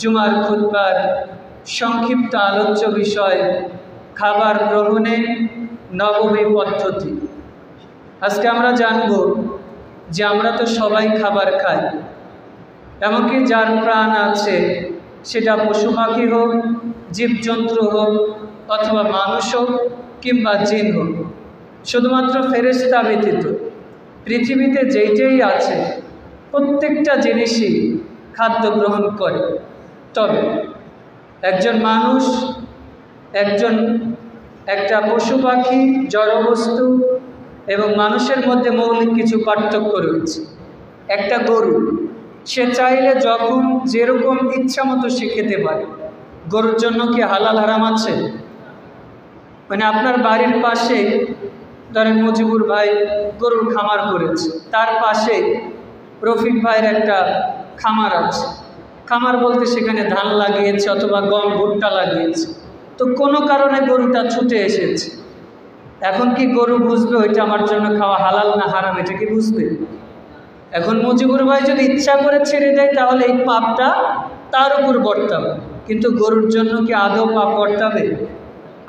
জুমার খুতবার সংক্ষিপ্ত আলোচ্য বিষয় খাবার গ্রহণে নবমী পদ্ধতি। আজকে আমরা জানব যে আমরা তো সবাই খাবার খাই, এমনকি যার প্রাণ আছে সেটা পশু পাখি হোক, জীবজন্তু হোক, অথবা মানুষ হোক কিংবা জিন হোক, শুধুমাত্র ফেরেশতা ব্যতীত পৃথিবীতে যেইটাই আছে প্রত্যেকটা জিনিসই খাদ্য গ্রহণ করে। তবে একজন মানুষ, একটা পশু পাখি, জড়বস্তু এবং মানুষের মধ্যে মৌলিক কিছু পার্থক্য রয়েছে। একটা গরু, সে চাইলে যখন যেরকম ইচ্ছা মতো সে খেতে পারে। গরুর জন্য কি হালাল হারাম আছে? মানে আপনার বাড়ির পাশে ধরেন মুজিবুর ভাই গরুর খামার করেছে, তার পাশে রফিক ভাইয়ের একটা খামার আছে। খামার বলতে সেখানে ধান লাগিয়েছে অথবা গম ভুট্টা লাগিয়েছে। তো কোনো কারণে গরুটা ছুটে এসেছে, এখন কি গরু বুঝবে ওইটা আমার জন্য খাওয়া হালাল না হারাম? এটা কি বুঝবে? এখন মুজিবুর ভাই যদি ইচ্ছা করে ছেড়ে দেয় তাহলে এই পাপটা তার উপর বর্তাবে, কিন্তু গরুর জন্য কি আদৌ পাপ বর্তাবে?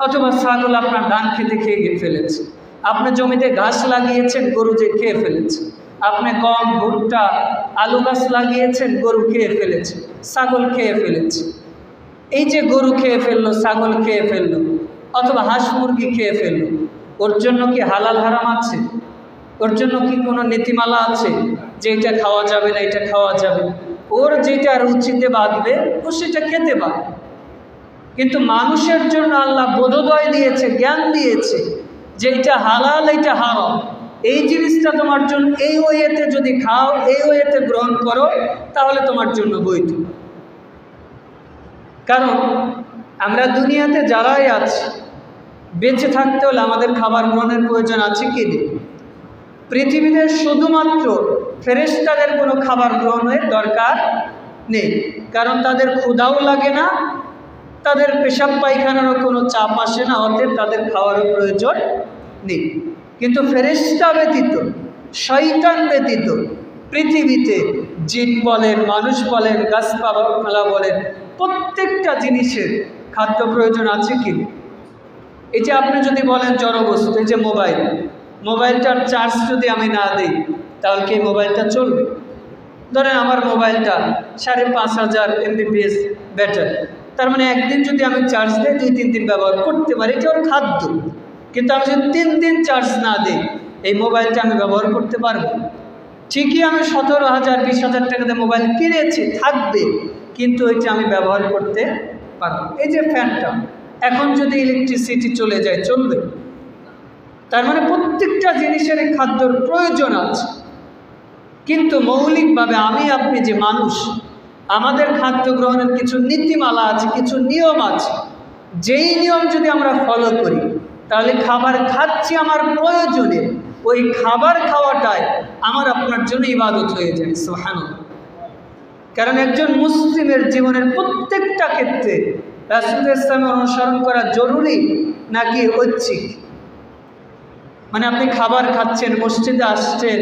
অথবা ছাগল আপনার ধান খেতে খেয়ে ফেলেছে, আপনি জমিতে ঘাস লাগিয়েছেন, গরু যে খেয়ে ফেলেছে। আপনি গম ভুট্টা আলু গাছ লাগিয়েছেন, গরু খেয়ে ফেলেছে, ছাগল খেয়ে ফেলেছে। এই যে গরু খেয়ে ফেললো, ছাগল খেয়ে ফেললো, অথবা হাঁস মুরগি খেয়ে ফেললো, ওর জন্য কি হালাল হারাম আছে? ওর জন্য কি কোনো নীতিমালা আছে যে এটা খাওয়া যাবে না, এটা খাওয়া যাবে? ওর যেটা রুচিতে বাঁধবে ও সেটা খেতে পারে। কিন্তু মানুষের জন্য আল্লাহ বোধোদয় দিয়েছে, জ্ঞান দিয়েছে যে এটা হালাল, এটা হারাম। এই জিনিসটা তোমার জন্য এই ওয়েতে যদি খাও, এই ওয়েতে গ্রহণ করো, তাহলে তোমার জন্য বৈধ। কারণ আমরা দুনিয়াতে যারাই আছি, বেঁচে থাকতে হলে আমাদের খাবার গ্রহণের প্রয়োজন আছে কি নেই? পৃথিবীতে শুধুমাত্র ফেরেশতাদের কোনো খাবার গ্রহণের দরকার নেই, কারণ তাদের ক্ষুধাও লাগে না, তাদের পেশাব পায়খানারও কোনো চাপ আসে না, অতএব তাদের খাওয়ারও প্রয়োজন নেই। কিন্তু ফেরেশতা ব্যতীত, শয়তান ব্যতীত পৃথিবীতে জিন বলেন, মানুষ বলেন, গাছপালা বলেন, প্রত্যেকটা জিনিসের খাদ্য প্রয়োজন আছে কি? এই যে আপনি যদি বলেন জড়বস্তু, এই যে মোবাইলটার চার্জ যদি আমি না দিই তাহলে কি মোবাইলটা চলবে? ধরেন আমার মোবাইলটা 5500 MBPS ব্যাটারি, তার মানে একদিন যদি আমি চার্জ দিই 2-3 দিন ব্যবহার করতে পারি, এটা ওর খাদ্য। কিন্তু আমি যদি 3 দিন চার্জ না দিই, এই মোবাইলটা আমি ব্যবহার করতে পারবো? ঠিকই আমি 17,000-20,000 টাকাতে মোবাইল কিনেছি, থাকবে, কিন্তু ওইটা আমি ব্যবহার করতে পারবো। এই যে ফ্যানটা, এখন যদি ইলেকট্রিসিটি চলে যায় চলবে? তার মানে প্রত্যেকটা জিনিসের খাদ্যর প্রয়োজন আছে। কিন্তু মৌলিকভাবে আমি আপনি যে মানুষ, আমাদের খাদ্য গ্রহণের কিছু নীতিমালা আছে, কিছু নিয়ম আছে। যেই নিয়ম যদি আমরা ফলো করি তাহলে খাবার খাচ্ছি আমার প্রয়োজনে, ওই খাবার খাওয়াটাই আমার আপনার জন্য ইবাদত হয়ে যায়। সুবহানাল্লাহ। কারণ একজন মুসলিমের জীবনের প্রত্যেকটা ক্ষেত্রে রাসূলুল্লাহ সাল্লাল্লাহু আলাইহি ওয়াসাল্লাম অনুসরণ করা জরুরি নাকি ঐচ্ছিক? মানে আপনি খাবার খাচ্ছেন, মসজিদে আসছেন,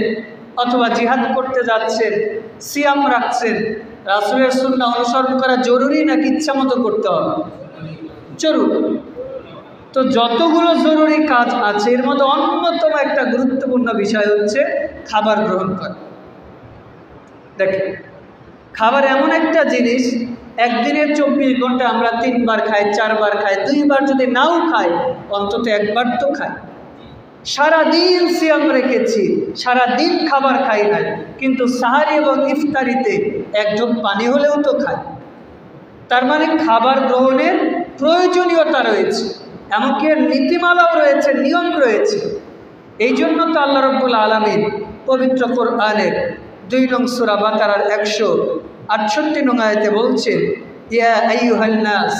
অথবা জিহাদ করতে যাচ্ছেন, সিয়াম রাখছেন, রাসূলের সুন্নাহ অনুসরণ করা জরুরি নাকি ইচ্ছা মতো করতে হবে? জরুরি। তো যতগুলো জরুরি কাজ আছে এর মধ্যে অন্যতম একটা গুরুত্বপূর্ণ বিষয় হচ্ছে খাবার গ্রহণ করা। দেখেন, খাবার এমন একটা জিনিস, একদিনের 24 ঘন্টা আমরা 3 বার খাই, 4 বার খাই, 2 বার যদি নাও খাই অন্তত 1 বার তো খাই। সারাদিন সিয়াম রেখেছি, সারাদিন খাবার খাই নাই, কিন্তু সাহারি এবং ইফতারিতে 1 ঢোক পানি হলেও তো খাই। তার মানে খাবার গ্রহণের প্রয়োজনীয়তা রয়েছে, এমনকি নীতিমালাও রয়েছে, নিয়ম রয়েছে। এই জন্য তো আল্লাহ রাব্বুল আলামিন পবিত্র কোরআনের 2 নং সূরা বাকারার 168 নং আয়াতে বলছেন, ইয়া আইয়ুহান নাস,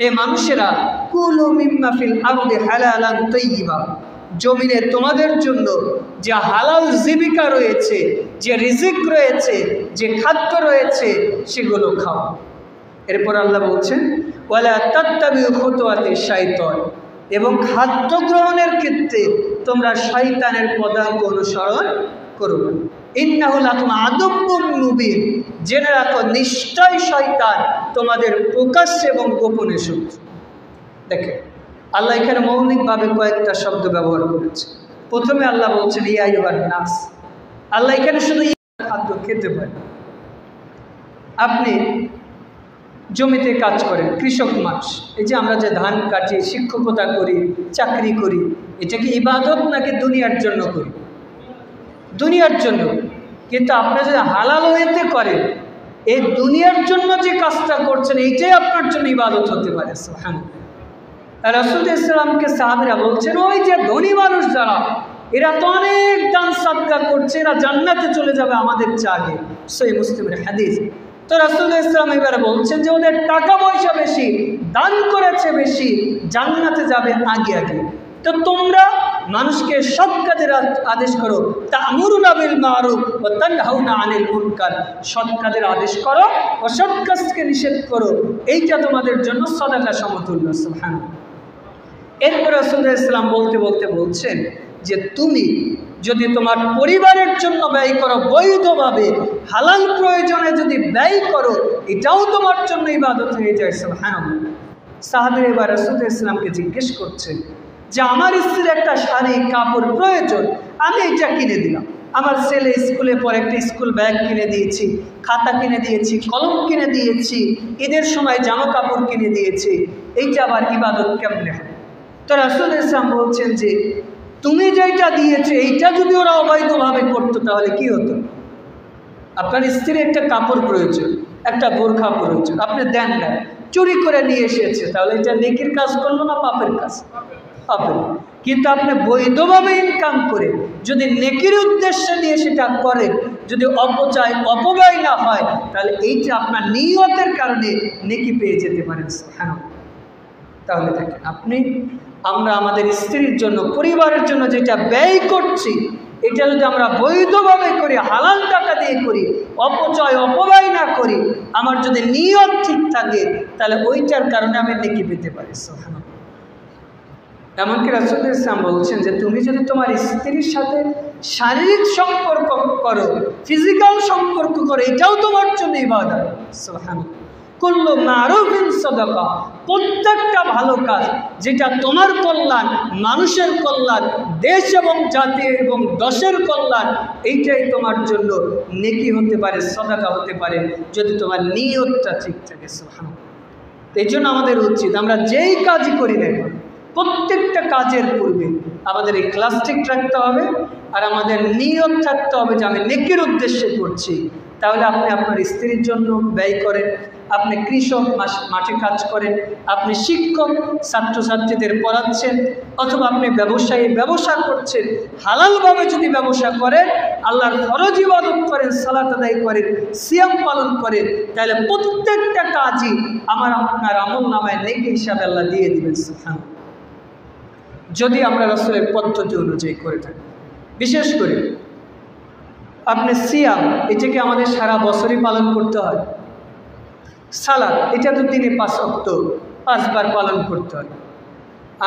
এ মানুষেরা, কুলু মিম্মা ফিল আরদি হালালান তাইয়্যিবা, জমিনে তোমাদের জন্য যে হালাল জীবিকা রয়েছে, যে রিজিক রয়েছে, যে খাদ্য রয়েছে, সেগুলো খাও। এরপর আল্লাহ বলছেন, ওয়ালা তাত্তাবিউ খুতুওয়াতি শাইতান, এবং খাদ্য গ্রহণের ক্ষেত্রে তোমরা শয়তানের পদাঙ্ক অনুসরণ করো না। ইন্নাহু লাকুম আদুব্বুম মুবিন, জেনে রাখো নিশ্চয় শয়তান তোমাদের প্রকাশ্যে এবং গোপনে শত্রু। দেখেন আল্লাহ এখানে মৌলিকভাবে কয়েকটা শব্দ ব্যবহার করেছে। প্রথমে আল্লাহ বলছেন ইয়া আইয়ুহান নাস। আল্লাহ এখানে শুধু খাদ্য খেতে পারে। আপনি জমিতে কাজ করেন, কৃষক মানুষ, এই যে আমরা যে ধান কাটি, শিক্ষকতা করি, চাকরি করি, এটা কি ইবাদত নাকি দুনিয়ার জন্য করি? দুনিয়ার জন্য। কিন্তু আপনি যদি হালাল ওয়েতে করেন, এই দুনিয়ার জন্য যে কাজটা করছেন এইটাই আপনার জন্য ইবাদত হতে পারে। সুবহানাল্লাহ। রাসূল ইসলামকে সাহাবীরা বলছেন ওই যে ধনী মানুষ যারা, এরা তো অনেক দান সাদকা করছে, এরা জান্নাতে চলে যাবে আমাদের চাগে। সহিহ মুসলিমের হাদিস। তো রাসূল ইসলাম এবারে বলছেন যে ওদের টাকা পয়সা বেশি, দান করেছে বেশি, জান্নাতে যাবে আগে আগে। তো তোমরা মানুষকে সৎ কাজের আদেশ করো, তা'মুরুনা বিল মারুফ ওয়া তানহাউনা আনিল মুনকার, সৎ কাজের আদেশ করো, অসৎ কাজকে নিষেধ করো, এইটা তোমাদের জন্য সাদাকা সমতুল্য। সুবহানাল্লাহ। এরপর রাসূলুল্লাহ ইসলাম বলতে বলতে বলছেন যে তুমি যদি তোমার পরিবারের জন্য ব্যয় করো বৈধভাবে, হালাল প্রয়োজনে যদি ব্যয় করো, এটাও তোমার জন্য ইবাদত হয়ে যায়। সুবহানাল্লাহ। সাহাবীরা এবার রাসূলুল্লাহ ইসলামকে জিজ্ঞেস করছেন যে আমার স্ত্রীর একটা শাড়ি কাপড় প্রয়োজন, আমি এটা কিনে দিলাম। আমার ছেলে স্কুলে পরে একটা স্কুল ব্যাগ কিনে দিয়েছি, খাতা কিনে দিয়েছি, কলম কিনে দিয়েছি, ঈদের সময় জামা কাপড় কিনে দিয়েছি, এইটা আবার ইবাদত কেমনে হয়? তো রাসূল ইসলাম বলছেন যে তুমি যেটা দিয়েছো এইটা যদি ওরা অবৈধভাবে করতো তাহলে কি হতো? আপনার স্ত্রীর একটা কাপড় প্রয়োজন, একটা বোরখা প্রয়োজন, আপনি দেন না, চুরি করে নিয়ে এসেছে, তাহলে এটা নেকির কাজ করলো না পাপের কাজ? পাপের। কিন্তু আপনি বৈধভাবে ইনকাম করে যদি নেকির উদ্দেশ্যে নিয়ে সেটা করেন, যদি অপব্যয় না হয়, তাহলে এইটা আপনার নিয়তের কারণে নেকি পেয়ে যেতে পারেন। সুবহানাল্লাহ। তাহলে দেখেন আমরা আমাদের স্ত্রীর জন্য, পরিবারের জন্য যেটা ব্যয় করছি, এটা যদি আমরা বৈধভাবে করি, হালাল টাকা দিয়ে করি, অপব্যয় না করি, আমার যদি নিয়ত ঠিক থাকে, তাহলে ওইটার কারণে আমি নেকি পেতে পারি। সুবহানাল্লাহ। এমনকি রাসূলুল্লাহ ইসলাম বলছেন যে তুমি যদি তোমার স্ত্রীর সাথে শারীরিক সম্পর্ক করো, ফিজিক্যাল সম্পর্ক করো, এটাও তোমার জন্য ইবাদত। সুবহানাল্লাহ। কুল্লু মারুফিন সাদাকা, প্রত্যেকটা ভালো কাজ যেটা তোমার কল্যাণ, মানুষের কল্যাণ, দেশ এবং জাতি এবং দশের কল্যাণ, এইটাই তোমার জন্য নেকি হতে পারে, সাদাকা হতে পারে, যদি তোমার নিয়তটা ঠিক থাকে। সুবহানাল্লাহ। এই জন্য আমাদের উচিত আমরা যেই কাজই করি না, প্রত্যেকটা কাজের পূর্বে আমাদের এই ক্লাস ঠিক রাখতে হবে, আর আমাদের নিয়ত থাকতে হবে যে আমি নেকির উদ্দেশ্যে করছি। তাহলে আপনি আপনার স্ত্রীর জন্য ব্যয় করেন, আপনি কৃষক মাঠে কাজ করেন, আপনি শিক্ষক ছাত্রছাত্রীদের পড়াচ্ছেন, অথবা আপনি ব্যবসা করছেন, হালালভাবে যদি ব্যবসা করেন, আল্লাহর ফরজ ইবাদত করেন, সালাত আদায় করেন, সিয়াম পালন করেন, তাহলে প্রত্যেকটা কাজই আপনার আমল নামায় নেকি হিসাবে আল্লাহ দিয়ে দিবেন। সুবহানাল্লাহ। যদি আমরা রাসূলের পদ্ধতি অনুযায়ী করে থাকি। বিশেষ করে আপনি সিয়াম, এটাকে আমাদের সারা বছরই পালন করতে হয়। সালাত, এটা তো দিনে 5 ওয়াক্ত 5 বার পালন করতে হয়।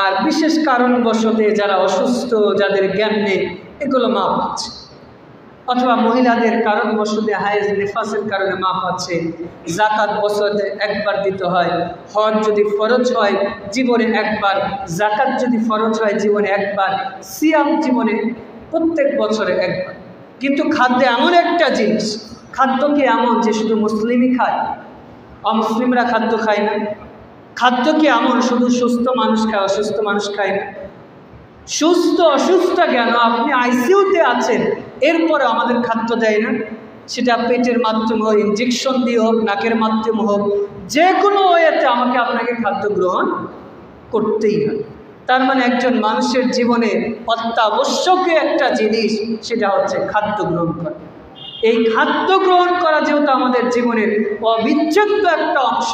আর বিশেষ কারণবশতে যারা অসুস্থ, যাদের জ্ঞান নেই, এগুলো মাপ আছে। অথবা মহিলাদের কারণবশতে হায়েজ নিফাসের কারণে মাপ আছে। জাকাত বছরে একবার দিতে হয়, হজ যদি ফরজ হয় জীবনে একবার, জাকাত যদি ফরজ হয় জীবনে একবার, সিয়াম জীবনে প্রত্যেক বছরে একবার। কিন্তু খাদ্য এমন একটা জিনিস, খাদ্য কি এমন যে শুধু মুসলিমই খায়, অমুসলিমরা খাদ্য খায় না? খাদ্য কি এমন শুধু সুস্থ মানুষ খায়, অসুস্থ মানুষ খায় না? সুস্থ অসুস্থ কেন, আপনি আইসিইউতে আছেন, এরপরে আমাদের খাদ্য দেয় না? সেটা পেটের মাধ্যমে হোক, ইনজেকশন দিয়ে হোক, নাকের মাধ্যমে হোক, যে কোনো ওয়েতে আপনাকে খাদ্য গ্রহণ করতেই হয়। তার মানে একজন মানুষের জীবনে অত্যাবশ্যকীয় একটা জিনিস, সেটা হচ্ছে খাদ্য গ্রহণ করা। এই খাদ্য গ্রহণ করা যেহেতু আমাদের জীবনের অবিচ্ছেদ্য একটা অংশ,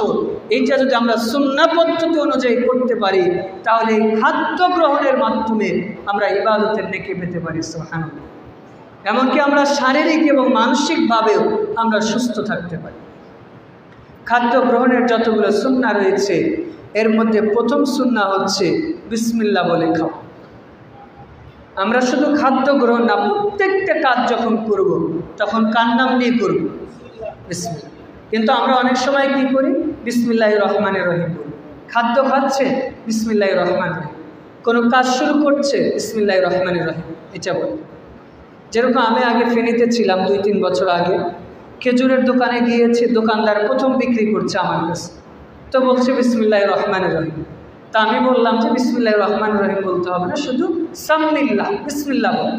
এইটা যদি আমরা সুন্নাহ পদ্ধতি অনুযায়ী করতে পারি, তাহলে এই খাদ্য গ্রহণের মাধ্যমে আমরা ইবাদতের নেকি পেতে পারি। সুবহানাল্লাহ। এমনকি আমরা শারীরিক এবং মানসিকভাবেও আমরা সুস্থ থাকতে পারি। খাদ্য গ্রহণের যতগুলো সুন্নাহ রয়েছে, এর মধ্যে প্রথম সুন্নাহ হচ্ছে বিসমিল্লাহ বলে খাওয়া। আমরা শুধু খাদ্য গ্রহণ না, প্রত্যেকটা কাজ যখন করব তখন কার নাম নিয়ে করব? বিসমিল্লাহ। কিন্তু আমরা অনেক সময় কি করি? বিসমিল্লাহির রহমানির রহিম বলি। খাদ্য খাচ্ছে, বিসমিল্লাহির রহমানির রহিম। কোনো কাজ শুরু করছে, বিসমিল্লাহির রহমানির রহিম এটা বলি। যেরকম আমি আগে ফেনীতে ছিলাম 2-3 বছর আগে, খেজুরের দোকানে গিয়েছি, দোকানদার প্রথম বিক্রি করছে আমার কাছে, তো বলছে বিসমিল্লাহির রহমানির রহিম। তা আমি বললাম যে বিসমিল্লাহির রহমানির রহিম বলতে হবে না, শুধু সাম্মিল্লাহ বিসমিল্লাহ বল।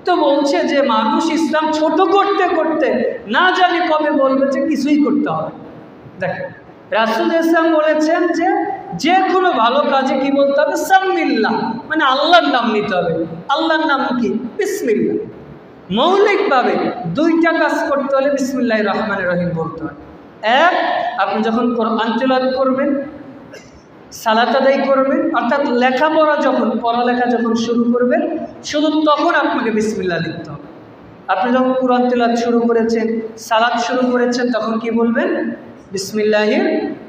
তো বলছে যে মানুষ ইসলাম ছোট করতে করতে না জানি কবে বলবে যে কিছুই করতে হবে। দেখেন রাসূল ইসলাম বলেছেন যে যে কোনো ভালো কাজে কি বলতে হবে? সাম্মিল্লাহ, মানে আল্লাহর নাম নিতে হবে। আল্লাহর নাম কি? বিসমিল্লাহ। মৌলিকভাবে 2টা কাজ করতে হলে বিসমিল্লাহির রহমানির রহিম বলতে হয়। এক, আপনি যখন কোরআন তিলাওয়াত করবেন, সালাত আদায় করবেন, অর্থাৎ লেখাপড়া যখন পড়ালেখা যখন শুরু করবেন, শুধু তখন আপনাকে বিসমিল্লাহ লিখতে হবে। আপনি যখন কোরআন তিলাওয়াত শুরু করেছেন, সালাত শুরু করেছেন, তখন কি বলবেন? বিসমিল্লাহির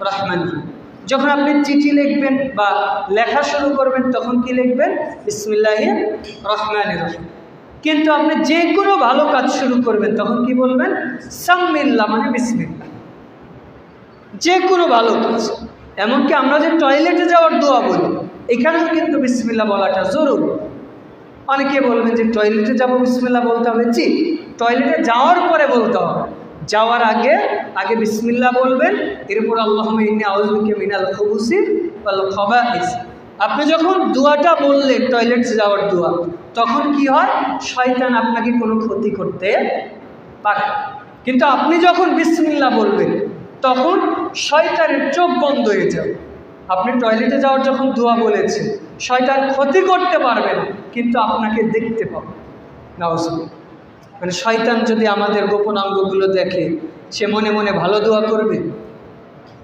রহমানির রহিম। যখন আপনি চিঠি লিখবেন বা লেখা শুরু করবেন, তখন কি লিখবেন? বিসমিল্লাহির রহমানির রহিম। কিন্তু আপনি যে কোনো ভালো কাজ শুরু করবেন, তখন কি বলবেন? সাম্মিল্লাহ, মানে বিসমিল্লাহ। যে কোনো ভালো কাজ, এমনকি আমরা যে টয়লেটে যাওয়ার দোয়া বলি, এখানেও কিন্তু বিসমিল্লাহ বলাটা জরুরি। অনেকে বলবেন যে টয়লেটে যাবো বিসমিল্লাহ বলতে হবে। জি, টয়লেটে যাওয়ার পরে বলতে হবে। যাওয়ার আগে আগে বিসমিল্লাহ বলবেন, এরপর আল্লাহুম্মা ইন্নী আউযু বিকা মিনাল খুবুসি ওয়াল খাবাইস। আপনি যখন দোয়াটা বললেন, টয়লেটে যাওয়ার দোয়া, তখন কি হয়? শয়তান আপনাকে কোনো ক্ষতি করতে পারে। কিন্তু আপনি যখন বিসমিল্লাহ বলবেন, তখন শয়তানের চোখ বন্ধ হয়ে যাবে। আপনি টয়লেটে যাওয়ার যখন দোয়া বলেছেন, শয়তান ক্ষতি করতে পারবে না, কিন্তু আপনাকে দেখতে পাবে। নাউজুবিল্লাহ। মানে শয়তান যদি আমাদের গোপন অঙ্গগুলো দেখে, সে মনে মনে ভালো দোয়া করবে।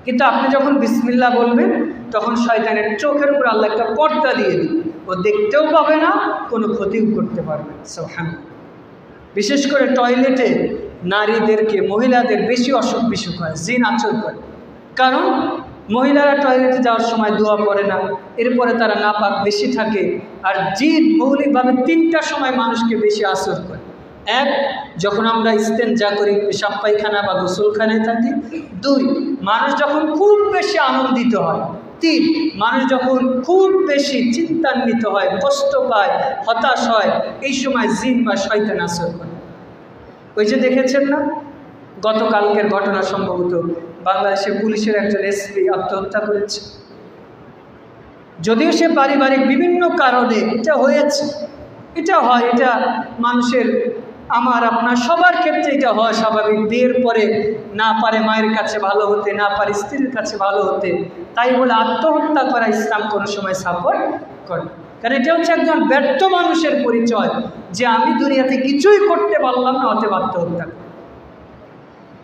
কিন্তু আপনি যখন বিসমিল্লাহ বলবেন, তখন শয়তানের চোখের উপর আল্লাহ একটা পর্দা দিয়ে দিবে, ও দেখতেও পাবে না, কোনো ক্ষতিও করতে পারবে না। সুবহানাল্লাহ। বিশেষ করে টয়লেটে নারীদেরকে, মহিলাদের বেশি অসুখ বিসুখ হয়, জিন আচর করে। কারণ মহিলারা টয়লেটে যাওয়ার সময় দোয়া পড়ে না, এরপরে তারা নাপাক বেশি থাকে। আর জিন মৌলিকভাবে 3টা সময় মানুষকে বেশি আসর করে। এক, যখন আমরা ইস্তেঞ্জা করি, পেশাব পায়খানা বা গোসলখানায় থাকি। 2, মানুষ যখন খুব বেশি আনন্দিত হয়। 3, মানুষ যখন খুব বেশি চিন্তান্বিত হয়, কষ্ট পায়, হতাশ হয়, এই সময় জিন বা শয়তান আসর করে। ওই যে দেখেছেন না, গতকালকের ঘটনা, সম্ভবত বাংলাদেশের পুলিশের একজন এসপি আত্মহত্যা করেছে। যদিও সে পারিবারিক বিভিন্ন কারণে এটা হয়েছে, এটা হয়, এটা মানুষের, আমার আপনার সবার ক্ষেত্রে এটা হয় স্বাভাবিক। বিয়ের পরে না পারে মায়ের কাছে ভালো হতে, না পারে স্ত্রীর কাছে ভালো হতে, তাই বলে আত্মহত্যা করা ইসলাম কোনো সময় সাপোর্ট করে। কারণ এটা হচ্ছে একজন ব্যর্থ মানুষের পরিচয়, যে আমি দুনিয়াতে কিছুই করতে পারলাম না, অতএব আত্মহত্যা।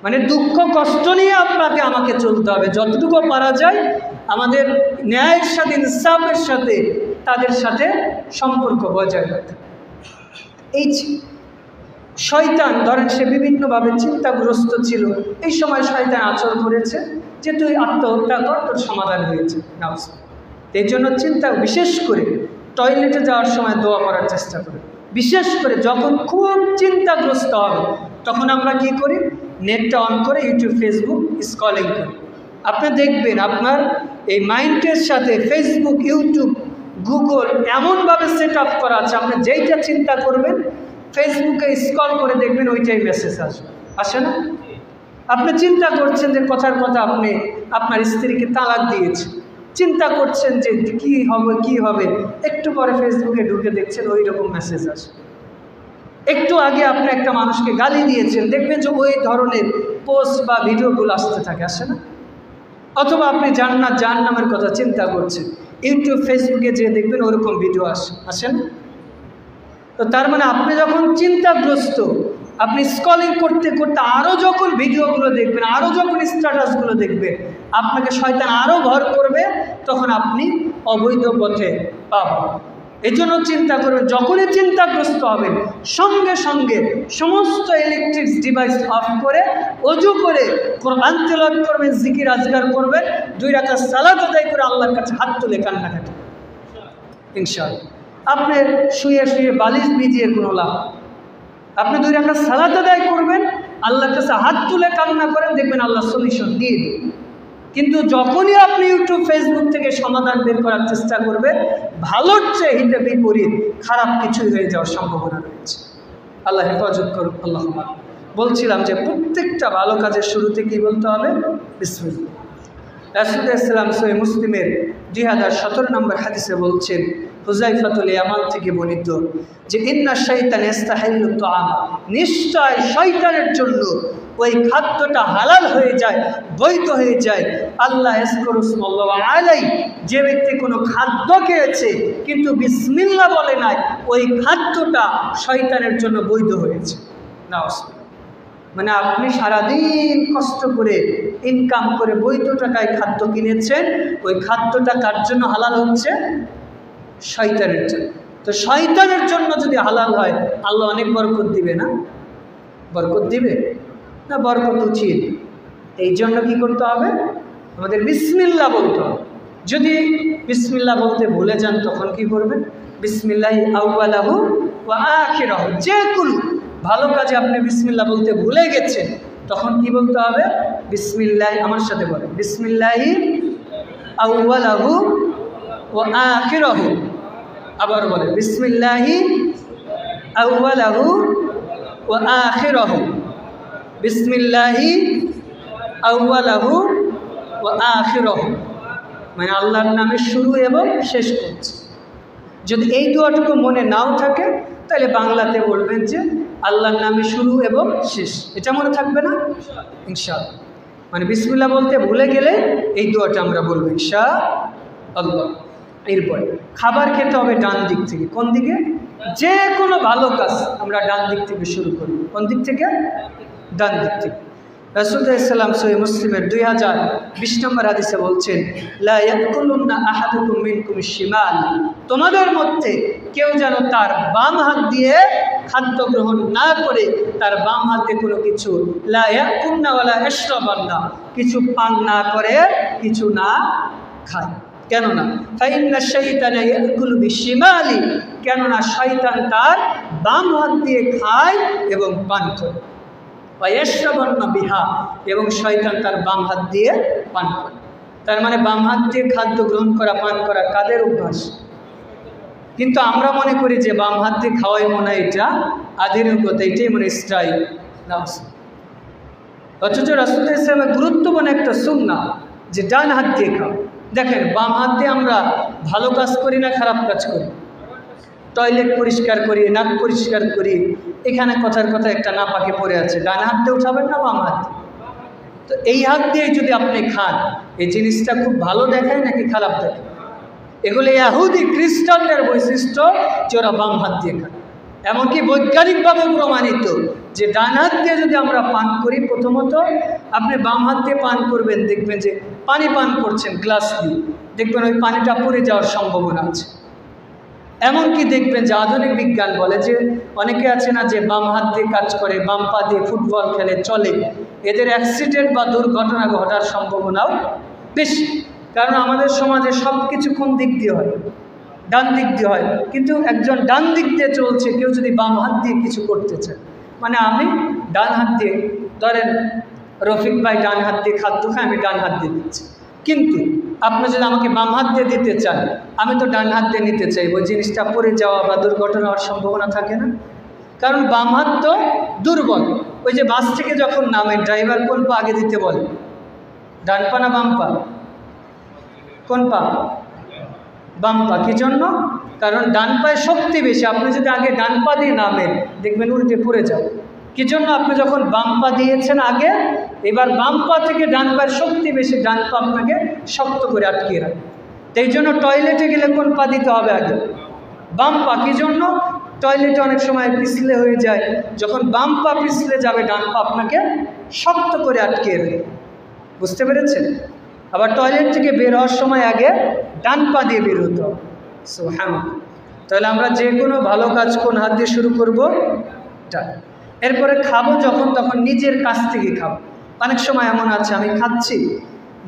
মানে দুঃখ কষ্ট নিয়ে আপনাকে আমাকে চলতে হবে, যতটুকু পারা যায় আমাদের ন্যায়ের সাথে, ইনসাফের সাথে তাদের সাথে সম্পর্ক বজায় রাখতে। এই শয়তান, ধরেন সে বিভিন্নভাবে চিন্তাগ্রস্ত ছিল, এই সময় শয়তান আচরণ করেছে যে তুই আত্মহত্যা কর, তোর সমাধান হয়েছে। এই জন্য চিন্তা, বিশেষ করে টয়লেটে যাওয়ার সময় দোয়া করার চেষ্টা করি। বিশেষ করে যখন খুব চিন্তাগ্রস্ত হবে, তখন আমরা কি করি? নেটটা অন করে ইউটিউব, ফেসবুক স্ক্রলিং করি। আপনি দেখবেন আপনার এই মাইন্ডের সাথে ফেসবুক, ইউটিউব, গুগল এমনভাবে সেট আপ করা আছে, আপনি যেইটা চিন্তা করবেন ফেসবুকে স্ক্রল করে দেখবেন ওইটাই মেসেজ আসবে, আসে না? আপনি চিন্তা করছেন যে কথার কথা আপনি আপনার স্ত্রীকে তালাক দিয়েছেন, চিন্তা করছেন যে কি হবে, একটু পরে ফেসবুকে ঢুকে দেখছেন ওই রকম মেসেজ আসে। একটু আগে আপনি একটা মানুষকে গালি দিয়েছেন, দেখবেন যে ওই ধরনের পোস্ট বা ভিডিওগুলো আসতে থাকে, আসে না? অথবা আপনি জান্নাত জাহান্নামের কথা চিন্তা করছেন, ইউটিউব, ফেসবুকে যেয়ে দেখবেন ওরকম ভিডিও আসে না? তো তার মানে আপনি যখন চিন্তাগ্রস্ত, আপনি স্ক্রলিং করতে করতে আরও যখন ভিডিওগুলো দেখবেন, আরও যখন স্ট্যাটাসগুলো দেখবেন, আপনাকে শয়তান আরও ভর করবে, তখন আপনি অবৈধ পথে পাবেন। এই জন্য চিন্তা করবেন, যখনই চিন্তাগ্রস্ত হবেন সঙ্গে সঙ্গে সমস্ত ইলেকট্রিক ডিভাইস অফ করে ওযু করে কোরআন তেলাওয়াত করবেন, জিকির আজকার করবেন, 2 রাকাত সালাত আদায় করে আল্লাহর কাছে হাত তুলে কান্নাকাটি, ইনশাআল্লাহ। আপনি শুয়ে শুয়ে বালিশ ভিজিয়ে কোনো লাভ। আপনি 2 রাকাত সালাত আদায় করবেন, আল্লাহর কাছে হাত তুলে কান্না করেন, দেখবেন আল্লাহ সলিউশন দিয়ে দেবে। কিন্তু যখনই আপনি ইউটিউব ফেসবুক থেকে সমাধান বের করার চেষ্টা করবেন, ভালোর চেয়ে হিতে বিপরীত খারাপ কিছুই হয়ে যাওয়ার সম্ভাবনা রয়েছে। আল্লাহ হেফাজত করুক। আল্লাহ। বলছিলাম যে প্রত্যেকটা ভালো কাজের শুরুতে কি বলতে হবে? বিসমিল্লাহ। রাসূলুল্লাহ সাল্লাল্লাহু আলাইহি ওয়াসাল্লাম সহিহ মুসলিমের 2017 নম্বর হাদিসে বলছেন, হুযায়ফাতুল ইয়ামান থেকে বর্ণিত, যে ইন্না শাইতান ইস্তাহিল্লু তুআম, নিশ্চয় শয়তানের জন্য ওই খাদ্যটা হালাল হয়ে যায়, বৈধ হয়ে যায়। আল্লাহ ইয়াজকুরুল্লাহ আলাইহি, যে ব্যক্তি কোনো খাদ্য খেয়েছে কিন্তু বিসমিল্লাহ বলে নাই, ওই খাদ্যটা শয়তানের জন্য বৈধ হয়েছে। নাউজুবিল্লাহ। মানে আপনি সারাদিন কষ্ট করে ইনকাম করে বৈধ টাকায় খাদ্য কিনেছেন, ওই খাদ্যটা কার জন্য হালাল হচ্ছে? শয়তানের জন্য। তো শয়তানের জন্য যদি হালাল হয়, আল্লাহ অনেক বরকত দিবে না? বরকত দিবে না? বরকত উঠিয়ে। এই জন্য কী করতে হবে? আমাদের বিসমিল্লাহ বলতে হবে। যদি বিসমিল্লাহ বলতে ভুলে যান, তখন কি করবেন? বিসমিল্লাহি আউয়ালাহু ওয়া আখিরাহু। যে কোনো ভালো কাজে আপনি বিসমিল্লাহ বলতে ভুলে গেছেন, তখন কি বলতে হবে? বিসমিল্লাহি, আমার সাথে বলেন, বিসমিল্লাহি আউয়ালাহু ওয়া আখিরাহু। আবার বলেন, বিসমিল্লাহি আউয়ালাহু ওয়া আখিরাহু। বিসমিল্লাহি আউয়ালাহু ওয়া আখিরাহু, মানে আল্লাহর নামে শুরু এবং শেষ করছে। যদি এই দোয়াটুকু মনে নাও থাকে, তাহলে বাংলাতে বলবেন যে আল্লাহর নামে শুরু এবং শেষ। এটা মনে থাকবে না? ইনশাআল্লাহ। মানে বিসমিল্লাহ বলতে ভুলে গেলে এই দোয়াটা আমরা বলবো ইনশাআল্লাহ। এরপরে খাবার খেতে হবে ডান দিক থেকে। কোন দিকে? যে কোনো ভালো কাজ আমরা ডান দিক থেকে শুরু করি। কোন দিক থেকে? ডান দিক থেকে। রাসূলুল্লাহ সাল্লাল্লাহু আলাইহি ওয়াসাল্লাম সহিহ মুসলিমের 2020 নম্বর হাদিসে বলছেন, লা ইয়াকুলুন্না আহাদুকুম মিনকুম শিমাল, তোমাদের মধ্যে কেউ যেন তার বাম হাত দিয়ে খাদ্য গ্রহণ না করে, তার বাম হাতে কোনো কিছু, লা ইয়াকুলনা ওয়ালা ইয়াশরাবান্না, কিছু পান না করে, কিছু না খায়। কেননা ফাইন্না শাইতানা ইয়াকুলু বিশিমালি, কেননা শয়তান তার বাম হাত দিয়ে খায় এবং পান করে। ওয়ায়াশরাবান্না বিহা, এবং শয়তান তার বাম হাত দিয়ে পান করে। তার মানে বাম হাত দিয়ে খাদ্য গ্রহণ করা, পান করা কাদের অভ্যাস? কিন্তু আমরা মনে করি যে বাম হাত দিয়ে খাওয়াই মনে হয় এটা আধুনিকতা, এটাই মনে স্টাইল। অথচ রাসূলুল্লাহ সাল্লাল্লাহু আলাইহি ওয়াসাল্লামের গুরুত্বপূর্ণ একটা সুন্নাহ যে ডান হাত দিয়ে খাও। দেখেন, বাম হাত দিয়ে আমরা ভালো কাজ করি না খারাপ কাজ করি? টয়লেট পরিষ্কার করি, নাক পরিষ্কার করি, এখানে কথার কথা একটা নাপাকে পড়ে আছে, ডান হাত দিয়ে উঠাবেন না বাম হাত? তো এই হাত দিয়ে যদি আপনি খান, এই জিনিসটা খুব ভালো দেখায় নাকি খারাপ দেখায়? এগুলো ইহুদি খ্রিস্টানদের বৈশিষ্ট্য যে ওরা বাম হাত দিয়ে খায়। এমনকি বৈজ্ঞানিকভাবে প্রমাণিত যে ডান হাত দিয়ে যদি আমরা পান করি, প্রথমত আপনি বাম হাত দিয়ে পান করবেন, দেখবেন যে পানি পান করছেন গ্লাস দিয়ে, দেখবেন ওই পানিটা পড়ে যাওয়ার সম্ভাবনা আছে। এমনকি দেখবেন যে আধুনিক বিজ্ঞান বলে যে অনেকে আছে না যে বাম হাত দিয়ে কাজ করে, বাম পা দিয়ে ফুটবল খেলে, চলে, এদের অ্যাক্সিডেন্ট বা দুর্ঘটনা ঘটার সম্ভাবনাও বেশি। কারণ আমাদের সমাজে সব কিছু কোন দিক দিয়ে হয়? ডান দিক দিয়ে হয়। কিন্তু একজন ডান দিক দিয়ে চলছে, কেউ যদি বাম হাত দিয়ে কিছু করতে চায়, মানে আমি ডান হাত দিয়ে, ধরেন রফিক ভাই ডান হাত দিয়ে খাদ্য খায়, আমি ডান হাত দিয়ে দিচ্ছি, কিন্তু আপনি যদি আমাকে বাম হাত দিয়ে দিতে চান, আমি তো ডান হাত দিয়ে নিতে চাই, ওই জিনিসটা পড়ে যাওয়া বা দুর্ঘটনা হওয়ার সম্ভাবনা থাকে না? কারণ বাম হাত তো দুর্বল। ওই যে বাস থেকে যখন নামে, ড্রাইভার কোন পা আগে দিতে বলে? ডান পা না বাম পা? কোন পা? বাম পা। কি জন্য? কারণ ডান পায়ে শক্তি বেশি। আপনি যদি আগে ডান পা দিয়ে নামেন, দেখবেন উল্টে পড়ে যাবে। কি জন্য? আপনি যখন বাম পা দিয়েছেন আগে, এবার বাম পা থেকে ডান পায়ের শক্তি বেশি, ডান পা আপনাকে শক্ত করে আটকিয়ে রাখে। এই জন্য টয়লেটে গেলে কোন পা দিতে হবে আগে? বাম পা। কি জন্য? টয়লেটে অনেক সময় পিছলে হয়ে যায়, যখন বাম পা পিছলে যাবে, ডান পা আপনাকে শক্ত করে আটকিয়ে রাখে। বুঝতে পেরেছেন? আবার টয়লেট থেকে বের হওয়ার সময় আগে ডান পা দিয়ে বের হতে হবে। সুবহানাল্লাহ। তাহলে আমরা যে কোনো ভালো কাজ কোন হাত দিয়ে শুরু করব? ডান। এরপরে খাবো যখন, তখন নিজের কাছ থেকে খাবো। অনেক সময় এমন আছে আমি খাচ্ছি,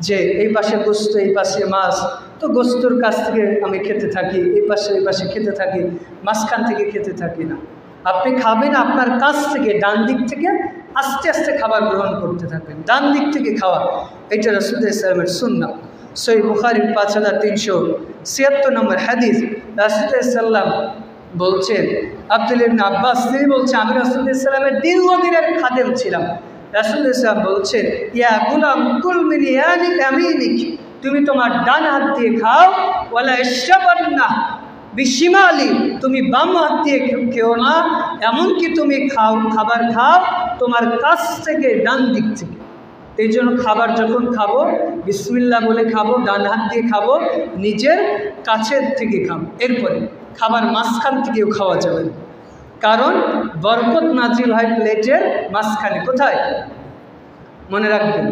যে এই পাশে গোস্ত, এই পাশে মাছ, তো গোস্তর কাছ থেকে আমি খেতে থাকি, এই পাশে খেতে থাকি, মাঝখান থেকে খেতে থাকি না। আপনি খাবেন আপনার কাছ থেকে, ডান দিক থেকে আস্তে আস্তে খাবার গ্রহণ করতে থাকবেন, ডান দিক থেকে খাওয়া। এটা রাসূলুল্লাহ সাল্লাল্লাহু আলাইহি ওয়াসাল্লামের সুন্নাহ। সহিহ বুখারীর 5376 নম্বর হাদিস, রাসূলুল্লাহ সাল্লাল্লাহু আলাইহি ওয়াসাল্লাম বলছেন, আব্দুল্লাহ ইবনে আব্বাস তিনি বলছেন, আমি রাসূলুল্লাহ সাল্লাল্লাহু আলাইহি ওয়াসাল্লামের দীর্ঘদিনের খাদেম ছিলাম। রাসূলুল্লাহ সাল্লাল্লাহু আলাইহি ওয়াসাল্লাম বলছেন, ইয়া গুলাম কুল মিন ইয়ামিনিক, তুমি তোমার ডান হাত দিয়ে খাও, ওয়ালা ইশরাবান্না বিশিমালি, তুমি বাম হাত দিয়ে খেও না, এমনকি তুমি খাবার খাও তোমার কাছ থেকে, ডান দিক থেকে। এই জন্য খাবার যখন খাবো বিসমিল্লাহ বলে খাবো, ডান হাত দিয়ে খাবো, নিজের কাছের থেকে খাবো। এরপরে খাবার মাঝখান থেকেও খাওয়া যাবে, কারণ বরকত নাজিল হয় প্লেটের মাঝখানে। কোথায়? মনে রাখবেন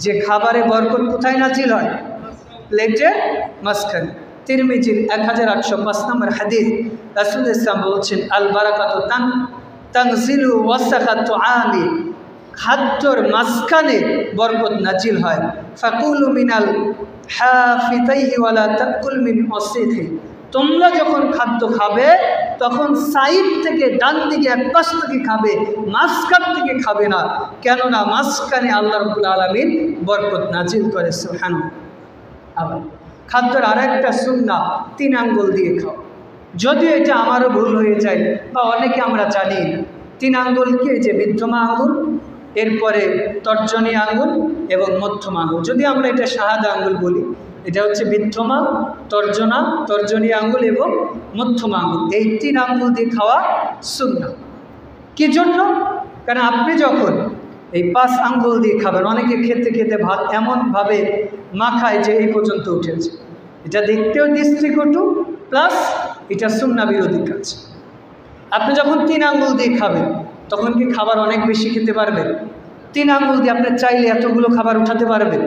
যে খাবারে বরকত কোথায় নাজিল হয়? প্লেটের মাঝখানে। তিরমিজির 1805 নম্বর হাদিস, রাসূলুল্লাহ সাল্লাল্লাহু আলাইহি ওয়াসাল্লাম বলছেন, আল বারাকাতু তানজিলু ওয়াসাখাতু আমি, খাদ্যর মাঝখানে বরকত নাজিল হয়। ফাকুলু মিনাল হাফিতাইহি ওয়ালা তাকুল মিন ওয়াসিহি, তোমরা যখন খাদ্য খাবে তখন সাইড থেকে, ডান দিকে এক পাশ থেকে খাবে, মাঝখান থেকে খাবে না, কেননা মাঝখানে আল্লাহ রাব্বুল আলামিন বরকত নাজিল করে। সুবহানাল্লাহ। আবার খাদ্যের আরেকটা সুন্নাহ, 3 আঙ্গুল দিয়ে খাও। যদিও এটা আমারও ভুল হয়ে যায় বা অনেকে আমরা জানি না। 3 আঙ্গুলকে যে মধ্যমা আঙ্গুল, এরপরে তর্জনী আঙ্গুল এবং মধ্যমা আঙ্গুল, যদি আমরা এটা শাহাদা আঙ্গুল বলি, এটা হচ্ছে মধ্যমা, তর্জনী আঙ্গুল এবং মধ্যমা আঙ্গুল। এই 3 আঙ্গুল দিয়ে খাওয়া সুন্নাহ। কি জন্য? কারণ আপনি যখন এই 5 আঙ্গুল দিয়ে খাবেন, অনেকে খেতে খেতে ভাত এমনভাবে মাখায় যে এই পর্যন্ত উঠেছে, এটা দেখতেও দৃষ্টিকটু, প্লাস এটা সুন্নাহ বিরোধী কাজ। আপনি যখন 3 আঙ্গুল দিয়ে খাবেন তখন কি খাবার অনেক বেশি খেতে পারবেন? 3 আঙ্গুল দিয়ে আপনি চাইলে এতগুলো খাবার উঠাতে পারবেন।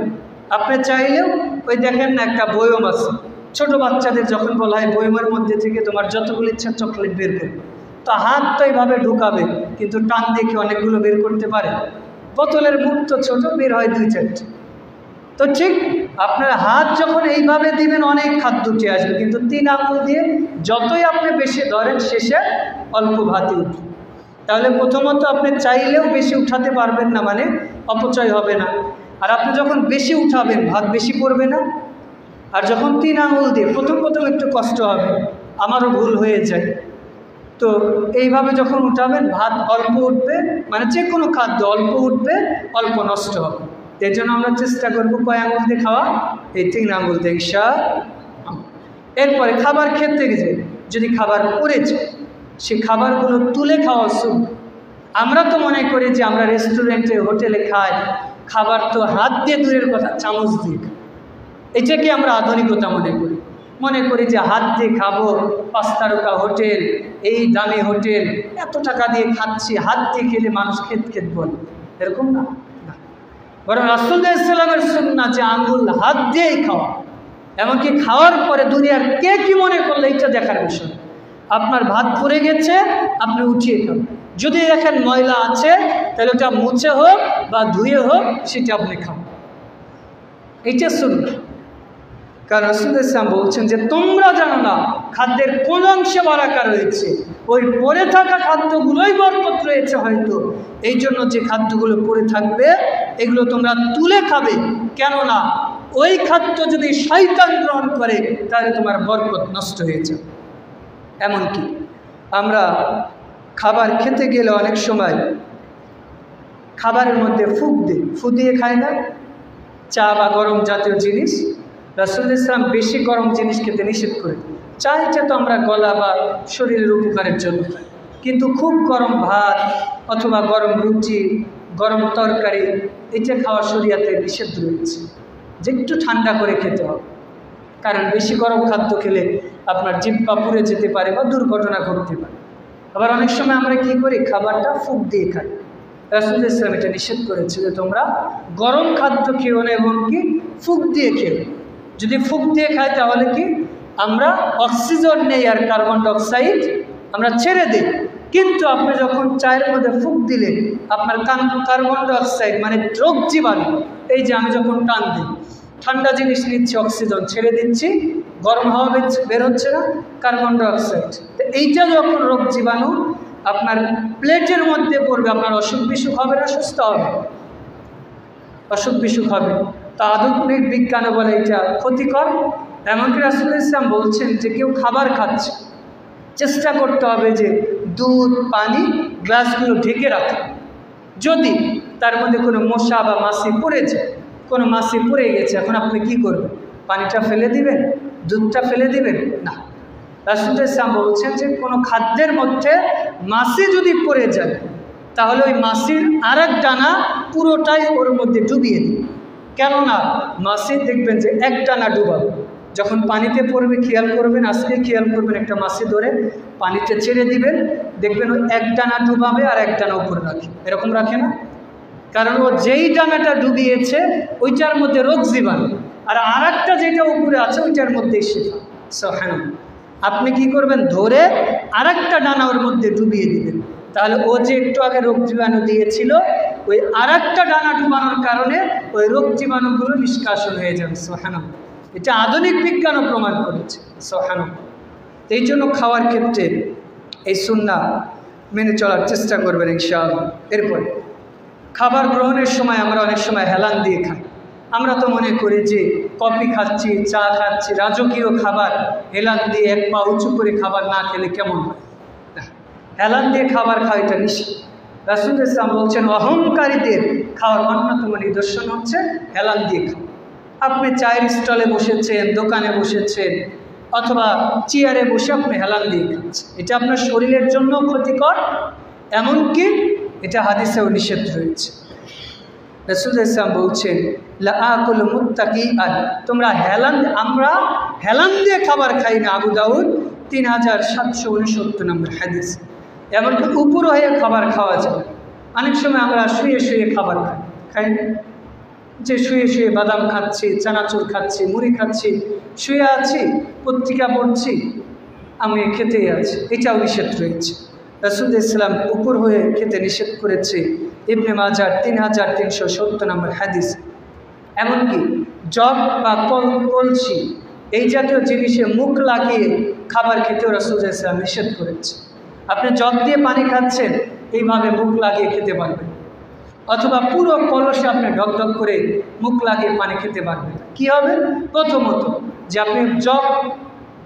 আপনি চাইলেও ওই দেখেন না, একটা বয়ম আছে, ছোটো বাচ্চাদের যখন বলা হয় বয়মের মধ্যে থেকে তোমার যতগুলো ইচ্ছা চকলেট বের করবে, তো হাত তো এইভাবে ঢুকাবে, কিন্তু টান দিয়ে কি অনেকগুলো বের করতে পারে? বোতলের মুখ তো ছোটো, বের হয় 2-4টি। তো ঠিক আপনার হাত যখন এইভাবে দিবেন অনেক খাদ্য উঠে আসবে, কিন্তু 3 আঙ্গুল দিয়ে যতই আপনি বেশি ধরেন শেষে অল্প ভাতই উঠবে। তাহলে প্রথমত আপনি চাইলেও বেশি উঠাতে পারবেন না, মানে অপচয় হবে না। আর আপনি যখন বেশি উঠাবেন ভাত বেশি পড়বে না। আর যখন 3 আঙ্গুল দিয়ে প্রথম একটু কষ্ট হবে, আমারও ভুল হয়ে যায়। তো এইভাবে যখন উঠাবেন ভাত অল্প উঠবে, মানে যে কোনো খাদ্য অল্প উঠবে, অল্প নষ্ট হবে। এর জন্য আমরা চেষ্টা করবো কয় আঙ্গুল দিয়ে খাওয়া? এই 3 আঙ্গুল দিয়ে ইনশাআল্লাহ। এরপরে খাবার খেতে গেছে, যদি খাবার পড়েছে সে খাবারগুলো তুলে খাওয়া সুন্নাহ। আমরা তো মনে করি যে আমরা রেস্টুরেন্টে, হোটেলে খাই, খাবার তো হাত দিয়ে দূরের কথা, চামচ দিয়ে খাই। এটাকে আমরা আধুনিকতা মনে করি যে হাত দিয়ে খাবো, 5 তারকা হোটেল, এই দামি হোটেল, এত টাকা দিয়ে খাচ্ছি, হাত দিয়ে খেলে মানুষ খেত বলে, এরকম না। বরং রাসূলুল্লাহ সাল্লাল্লাহু আলাইহি ওয়াসাল্লামের সুন্নাহ যে আঙ্গুল হাত দিয়েই খাওয়া, এমনকি খাওয়ার পরে দুনিয়ার কে কি মনে করলে এটা দেখার বিষয়। আপনার ভাত পড়ে গেছে, আপনি উঠিয়ে খাবেন। যদি দেখেন ময়লা আছে, তাহলে ওটা মুছে হোক বা ধুয়ে হোক, সেটা আপনি খাবেন। এইটা সুন্নাহ। কারণ রাসূলুল্লাহ সাল্লাল্লাহু আলাইহি ওয়াসাল্লাম বলছেন যে তোমরা জানো না খাদ্যের কোন অংশে বারাকা রয়েছে, ওই পড়ে থাকা খাদ্যগুলোই বরকত রয়েছে হয়তো। এই জন্য যে খাদ্যগুলো পড়ে থাকবে এগুলো তোমরা তুলে খাবে, কেননা ওই খাদ্য যদি শয়তান গ্রহণ করে তাহলে তোমার বরকত নষ্ট হয়ে যাবে। এমনকি আমরা খাবার খেতে গেলে অনেক সময় খাবারের মধ্যে ফু দিয়ে খায় না, চা বা গরম জাতীয় জিনিস। রাসূলুল্লাহ সাল্লাল্লাহু আলাইহি ওয়াসাল্লাম বেশি গরম জিনিস খেতে নিষেধ করে। চাইটা তো আমরা গলা বা শরীরের উপকারের জন্য খাই, কিন্তু খুব গরম ভাত অথবা গরম রুটি, গরম তরকারি, এটা খাওয়া শরীয়তে নিষেধ রয়েছে, যে একটু ঠান্ডা করে খেতে হবে। কারণ বেশি গরম খাদ্য খেলে আপনার জিহ্বা পুড়ে যেতে পারে বা দুর্ঘটনা ঘটতে পারে। আবার অনেক সময় আমরা কি করি, খাবারটা ফুঁক দিয়ে খাই। রাসূলুল্লাহ সাল্লাল্লাহু আলাইহি ওয়াসাল্লাম এটা নিষেধ করেছে যে তোমরা গরম খাদ্য খেও না, এবং কি ফুঁক দিয়ে খেও। যদি ফুঁক দিয়ে খাই তাহলে কি আমরা অক্সিজেন নেই আর কার্বন ডাইঅক্সাইড আমরা ছেড়ে দিই। কিন্তু আপনি যখন চায়ের মধ্যে ফুঁক দিলে আপনার কার্বন ডাইঅক্সাইড মানে রোগ জীবাণু এই যে আমি যখন টান দিই, ঠান্ডা জিনিস নিচ্ছি, অক্সিজেন ছেড়ে দিচ্ছি, গরম হাওয়া বের হচ্ছে না, কার্বন ডাইঅক্সাইড। তো এইটা যখন রোগ জীবাণু আপনার প্লেটের মধ্যে পড়বে, আপনার অসুখ বিসুখ হবে না, সুস্থ হবে, অসুখ বিসুখ হবে। তা আধুনিক বিজ্ঞানে বলে এটা ক্ষতিকর। এমনকি রাসূলুল্লাহ ইসলাম বলছেন যে কেউ খাবার খাচ্ছে, চেষ্টা করতে হবে যে দুধ পানি গ্লাসগুলো ঢেকে রাখা। যদি তার মধ্যে কোনো মশা বা মাছি পড়ে যায়, কোনো মাছি পড়ে গেছে, এখন আপনি কি করবেন? পানিটা ফেলে দিবেন, দুধটা ফেলে দিবেন না। রাসূলুল্লাহ ইসলাম বলছেন যে কোনো খাদ্যের মধ্যে মাছি যদি পড়ে যায়, তাহলে ওই মাছির আরেক ডানা পুরোটাই ওর মধ্যে ডুবিয়ে দিন। কেননা মাছি দেখবেন যে এক ডানা ডুবাবে, যখন পানিতে পড়বে খেয়াল করবেন, আজকে খেয়াল করবেন, একটা মাছি ধরে পানিতে ছেড়ে দিবেন, দেখবেন ওই এক ডানা ডুবাবে আর এক ডানা উপরে রাখে, এরকম রাখে না? কারণ ও যেই ডানাটা ডুবিয়েছে ওইটার মধ্যে রোগ জীবাণু, আর আরেকটা যেটা উপরে আছে ওইটার মধ্যেই শেফা। সুবহানাল্লাহ। আপনি কি করবেন? ধরে আরেকটা ডানা ওর মধ্যে ডুবিয়ে দিবেন, তাহলে ও যে একটু আগে রোগ জীবাণু দিয়েছিল, ওই আরেকটা ডানা ডুবানোর কারণে ওই রোগ জীবাণুগুলো নিষ্কাশন হয়ে যাবে। সুবহানাল্লাহ। এটা আধুনিক বিজ্ঞানও প্রমাণ করেছে। সুবহানাল্লাহ। এই জন্য খাওয়ার ক্ষেত্রে এই সুন্নাহ মেনে চলার চেষ্টা করবেন ইনশাআল্লাহ। এরপরে খাবার গ্রহণের সময় আমরা অনেক সময় হেলান দিয়ে খাই। আমরা তো মনে করি যে কফি খাচ্ছি, চা খাচ্ছি, রাজকীয় খাবার, হেলান দিয়ে এক পা উঁচু করে খাবার না খেলে কেমন হয়? হেলান দিয়ে খাবার খাওয়া এটা নিষেধ। রাসূলুল্লাহ ইসলাম বলছেন অহংকারীদের খাওয়ার অন্যতম নিদর্শন হচ্ছে হেলান দিয়ে খাওয়া। আপনি চায়ের স্টলে বসেছেন, দোকানে বসেছেন, অথবা চেয়ারে বসে আপনি হেলান দিয়ে খাচ্ছেন, এটা আপনার শরীরের জন্য ক্ষতিকর, এমনকি এটা হাদিসেও নিষেধ রয়েছে। রাসূলুল্লাহ ইসলাম বলছেন লাআকুলু মুত্তাকিআন, তোমরা আমরা হেলান দিয়ে খাবার খাই না। আবু দাউদ 3769 নম্বর হাদিস। এমনকি উপর হয়ে খাবার খাওয়া যায়। অনেক সময় আমরা শুয়ে শুয়ে খাবার খাই না, যে শুয়ে শুয়ে বাদাম খাচ্ছি, চানাচুর খাচ্ছি, মুড়ি খাচ্ছি, শুয়ে আছি, পত্রিকা পড়ছি, আমি খেতেই আছি, এটাও নিষেধ রয়েছে। রাসূলুল্লাহ ইসলাম উপর হয়ে খেতে নিষেধ করেছে। ইবনে মাজাহ 3370 নম্বর হাদিস। এমনকি জগ বা কলসি এই জাতীয় জিনিসে মুখ লাগিয়ে খাবার খেতেও রাসূলুল্লাহ ইসলাম নিষেধ করেছে। আপনি জগ দিয়ে পানি খাচ্ছেন, এইভাবে মুখ লাগিয়ে খেতে পারবেন, অথবা পুরো কলসে আপনি ঢকঢক করে মুখ লাগিয়ে পানি খেতে পারবেন। কি হবে? প্রথমত যে আপনি জগ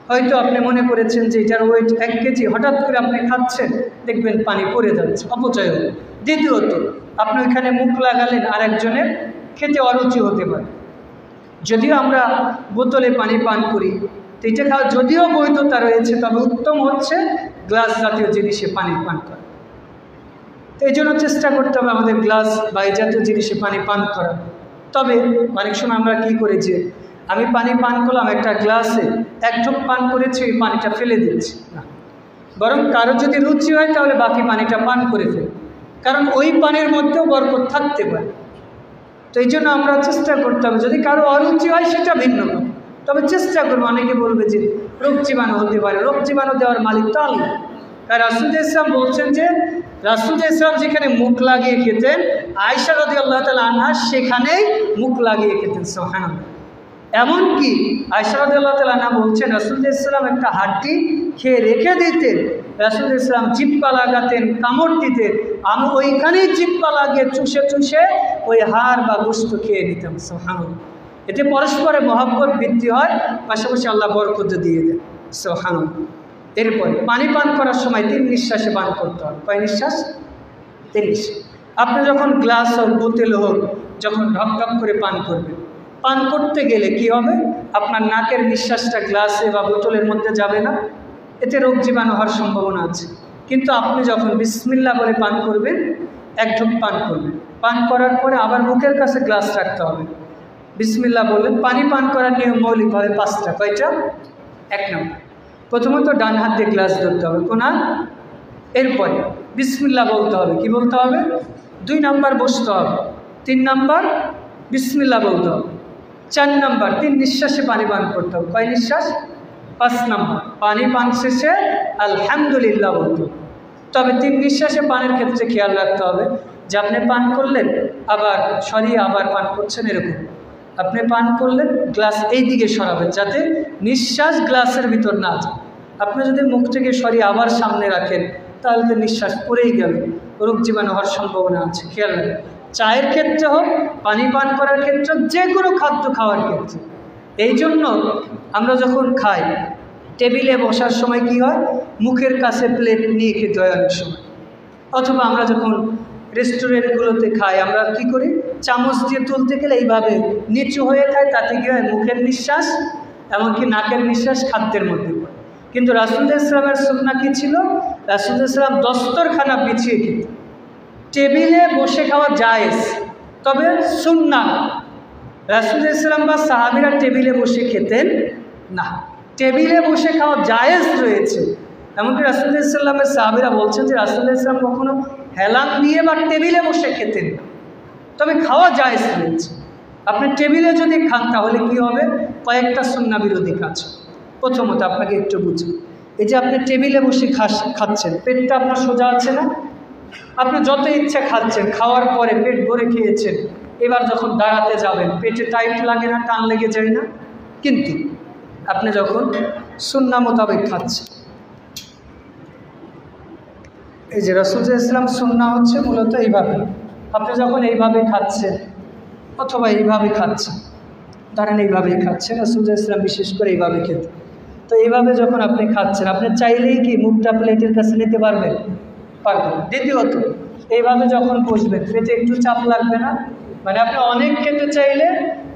হয়তো আপনি মনে করেছেন যে এটার ওয়েট 1 কেজি, হঠাৎ করে আপনি খাচ্ছেন, দেখবেন পানি পড়ে যাচ্ছে, অপচয় হবে। দ্বিতীয়ত আপনি ওইখানে মুখ লাগালেন, আরেকজনের খেতে অরুচি হতে পারে। যদিও আমরা বোতলে পানি পান করি, তো এটা খাওয়া যদিও বৈধতা রয়েছে, তবে উত্তম হচ্ছে গ্লাস জাতীয় জিনিসে পানি পান করা। তো এই জন্য চেষ্টা করতে হবে আমাদের গ্লাস বা এই জাতীয় জিনিসে পানি পান করা। তবে অনেক সময় আমরা কি করি যে আমি পানি পান করলাম, একটা গ্লাসে 1 ঢোক পান করেছি, ওই পানিটা ফেলে দিচ্ছি না, বরং কারো যদি রুচি হয় তাহলে বাকি পানিটা পান করে ফেলি, কারণ ওই পানির মধ্যেও বরকত থাকতে পারে। তো এই জন্য আমরা চেষ্টা করতে হবে, যদি কারো অরুচি হয় সেটা ভিন্ন কথা, তবে চেষ্টা করবো। অনেকে বলবে যে রোগ জীবাণু হতে পারে, রোগ জীবাণু দেওয়ার মালিক তো আল্লাহ। আর রাসূলুল্লাহ ইসলাম বলছেন যে রাসূলুল্লাহ ইসলাম যেখানে মুখ লাগিয়ে খেতেন, আয়েশা রাদিয়াল্লাহু তাআলা আনহা সেখানেই মুখ লাগিয়ে খেতেন। সুবহানাল্লাহ। এমনকি আয়েশা রাদিয়াল্লাহু তাআলা আনহা বলছেন রাসূলুল্লাহ ইসলাম একটা হাড্ডি খেয়ে রেখে দিতেন, রাসূলুল্লাহ ইসলাম জিহ্বা লাগাতেন, কামড় দিতেন, আমি ওইখানেই জিহ্বা লাগিয়ে চুষে চুষে ওই হাড় বা গোশত খেয়ে নিতাম। সুবহানাল্লাহ। এতে পরস্পরের মহব্বত বৃদ্ধি হয়, পাশাপাশি আল্লাহ বরকত দিয়ে দেন। সুবহানাল্লাহ। এরপরে পানি পান করার সময় 3 নিঃশ্বাসে পান করতে হবে। কয় নিঃশ্বাস? 3 নিঃশ্বাস। আপনি যখন গ্লাস হোক, বোতল হোক, যখন ঢকঢক করে পান করবেন, পান করতে গেলে কি হবে? আপনার নাকের নিঃশ্বাসটা গ্লাসে বা বোতলের মধ্যে যাবে না, এতে রোগ জীবাণু হওয়ার সম্ভাবনা আছে। কিন্তু আপনি যখন বিসমিল্লাহ বলে পান করবেন, 1 ঢোক পান করবেন, পান করার পরে আবার মুখের কাছে গ্লাস রাখতে হবে, বিসমিল্লাহ বললেন। পানি পান করার নিয়ম মৌলিকভাবে 5টা। কয়টা? 1 নম্বর, প্রথমত ডান হাত দিয়ে গ্লাস ধরতে হবে, কোন হাত? এরপরে বিসমিল্লাহ বলতে হবে। কি বলতে হবে? 2 নম্বর বসতে হবে। 3 নম্বর বিসমিল্লাহ বলতে হবে। 4 নম্বর 3 নিঃশ্বাসে পানি পান করতে হবে। কয় নিঃশ্বাস? 5 নম্বর পানি পান শেষে আলহামদুলিল্লাহ বলতে হবে। তবে 3 নিঃশ্বাসে পানের ক্ষেত্রে খেয়াল রাখতে হবে, যে আপনি পান করলেন আবার সরিয়ে আবার পান করছেন, এরকম আপনি পান করলেন গ্লাস এই দিকে সরাবেন যাতে নিঃশ্বাস গ্লাসের ভিতর না যায়। আপনি যদি মুখ থেকে সরিয়ে আবার সামনে রাখেন তাহলে তো নিঃশ্বাস পড়েই গেল, রোগ জীবাণু হওয়ার সম্ভাবনা আছে। খেয়াল রাখবেন, চায়ের ক্ষেত্রে হোক, পানি পান করার ক্ষেত্রে, যে কোনো খাদ্য খাওয়ার ক্ষেত্রে। এই জন্য আমরা যখন খাই টেবিলে বসার সময় কি হয়, মুখের কাছে প্লেট নিয়ে খেতে হয় অনেক সময়। অথবা আমরা যখন রেস্টুরেন্টগুলোতে খাই আমরা কি করি, চামচ দিয়ে তুলতে গেলে এইভাবে নিচু হয়ে খাই, তাতে কি হয় মুখের নিঃশ্বাস এমনকি নাকের নিঃশ্বাস খাদ্যের মধ্যে পড়ে। কিন্তু রাসূলুল্লাহ ইসলামের সুন্নাহ কি ছিল, রাসূলুল্লাহ ইসলাম দস্তরখানা বিছিয়ে খেত। টেবিলে বসে খাওয়া জায়েজ, তবে সুন্নাহ। রাসূলুল্লাহ ইসলাম বা সাহাবীরা টেবিলে বসে খেতেন না। টেবিলে বসে খাওয়া জায়েজ রয়েছে, এমনকি রাসূলুল্লাহ ইসলামের সাহাবীরা বলছেন যে রাসূলুল্লাহ ইসলাম কখনো হেলান দিয়ে বা টেবিলে বসে খেতেন না, তবে খাওয়া জায়েজ রয়েছে। আপনি টেবিলে যদি খান তাহলে কি হবে, কয়েকটা সুন্নাহ বিরোধী কাজ। প্রথমত আপনাকে একটু বুঝুন, এই যে আপনি টেবিলে বসে খাচ্ছেন, পেটটা আপনার সোজা আছে না, আপনি যত ইচ্ছা খাচ্ছেন, খাওয়ার পরে পেট ভরে খেয়েছেন, এবার যখন দাঁড়াতে যাবেন পেটে টাইট লাগে না, টান লেগে যায় না? কিন্তু আপনি যখন সুন্নাহ মোতাবেক খাচ্ছেন, এই যে রাসূলুল্লাহ ইসলাম সুন্নাহ হচ্ছে মূলত এইভাবে, আপনি যখন এইভাবে খাচ্ছেন অথবা এইভাবে খাচ্ছেন, ধরেন এইভাবেই খাচ্ছেন, রাসূলুল্লাহ ইসলাম বিশেষ করে এইভাবে খেতেন। তো এইভাবে যখন আপনি খাচ্ছেন, আপনি চাইলেই কি মুখটা প্লেটের কাছে নিতে পারবেন? পারবেন। দ্বিতীয়ত, এইভাবে যখন বসবেন পেটে একটু চাপ লাগবে না? মানে আপনি অনেক খেতে চাইলে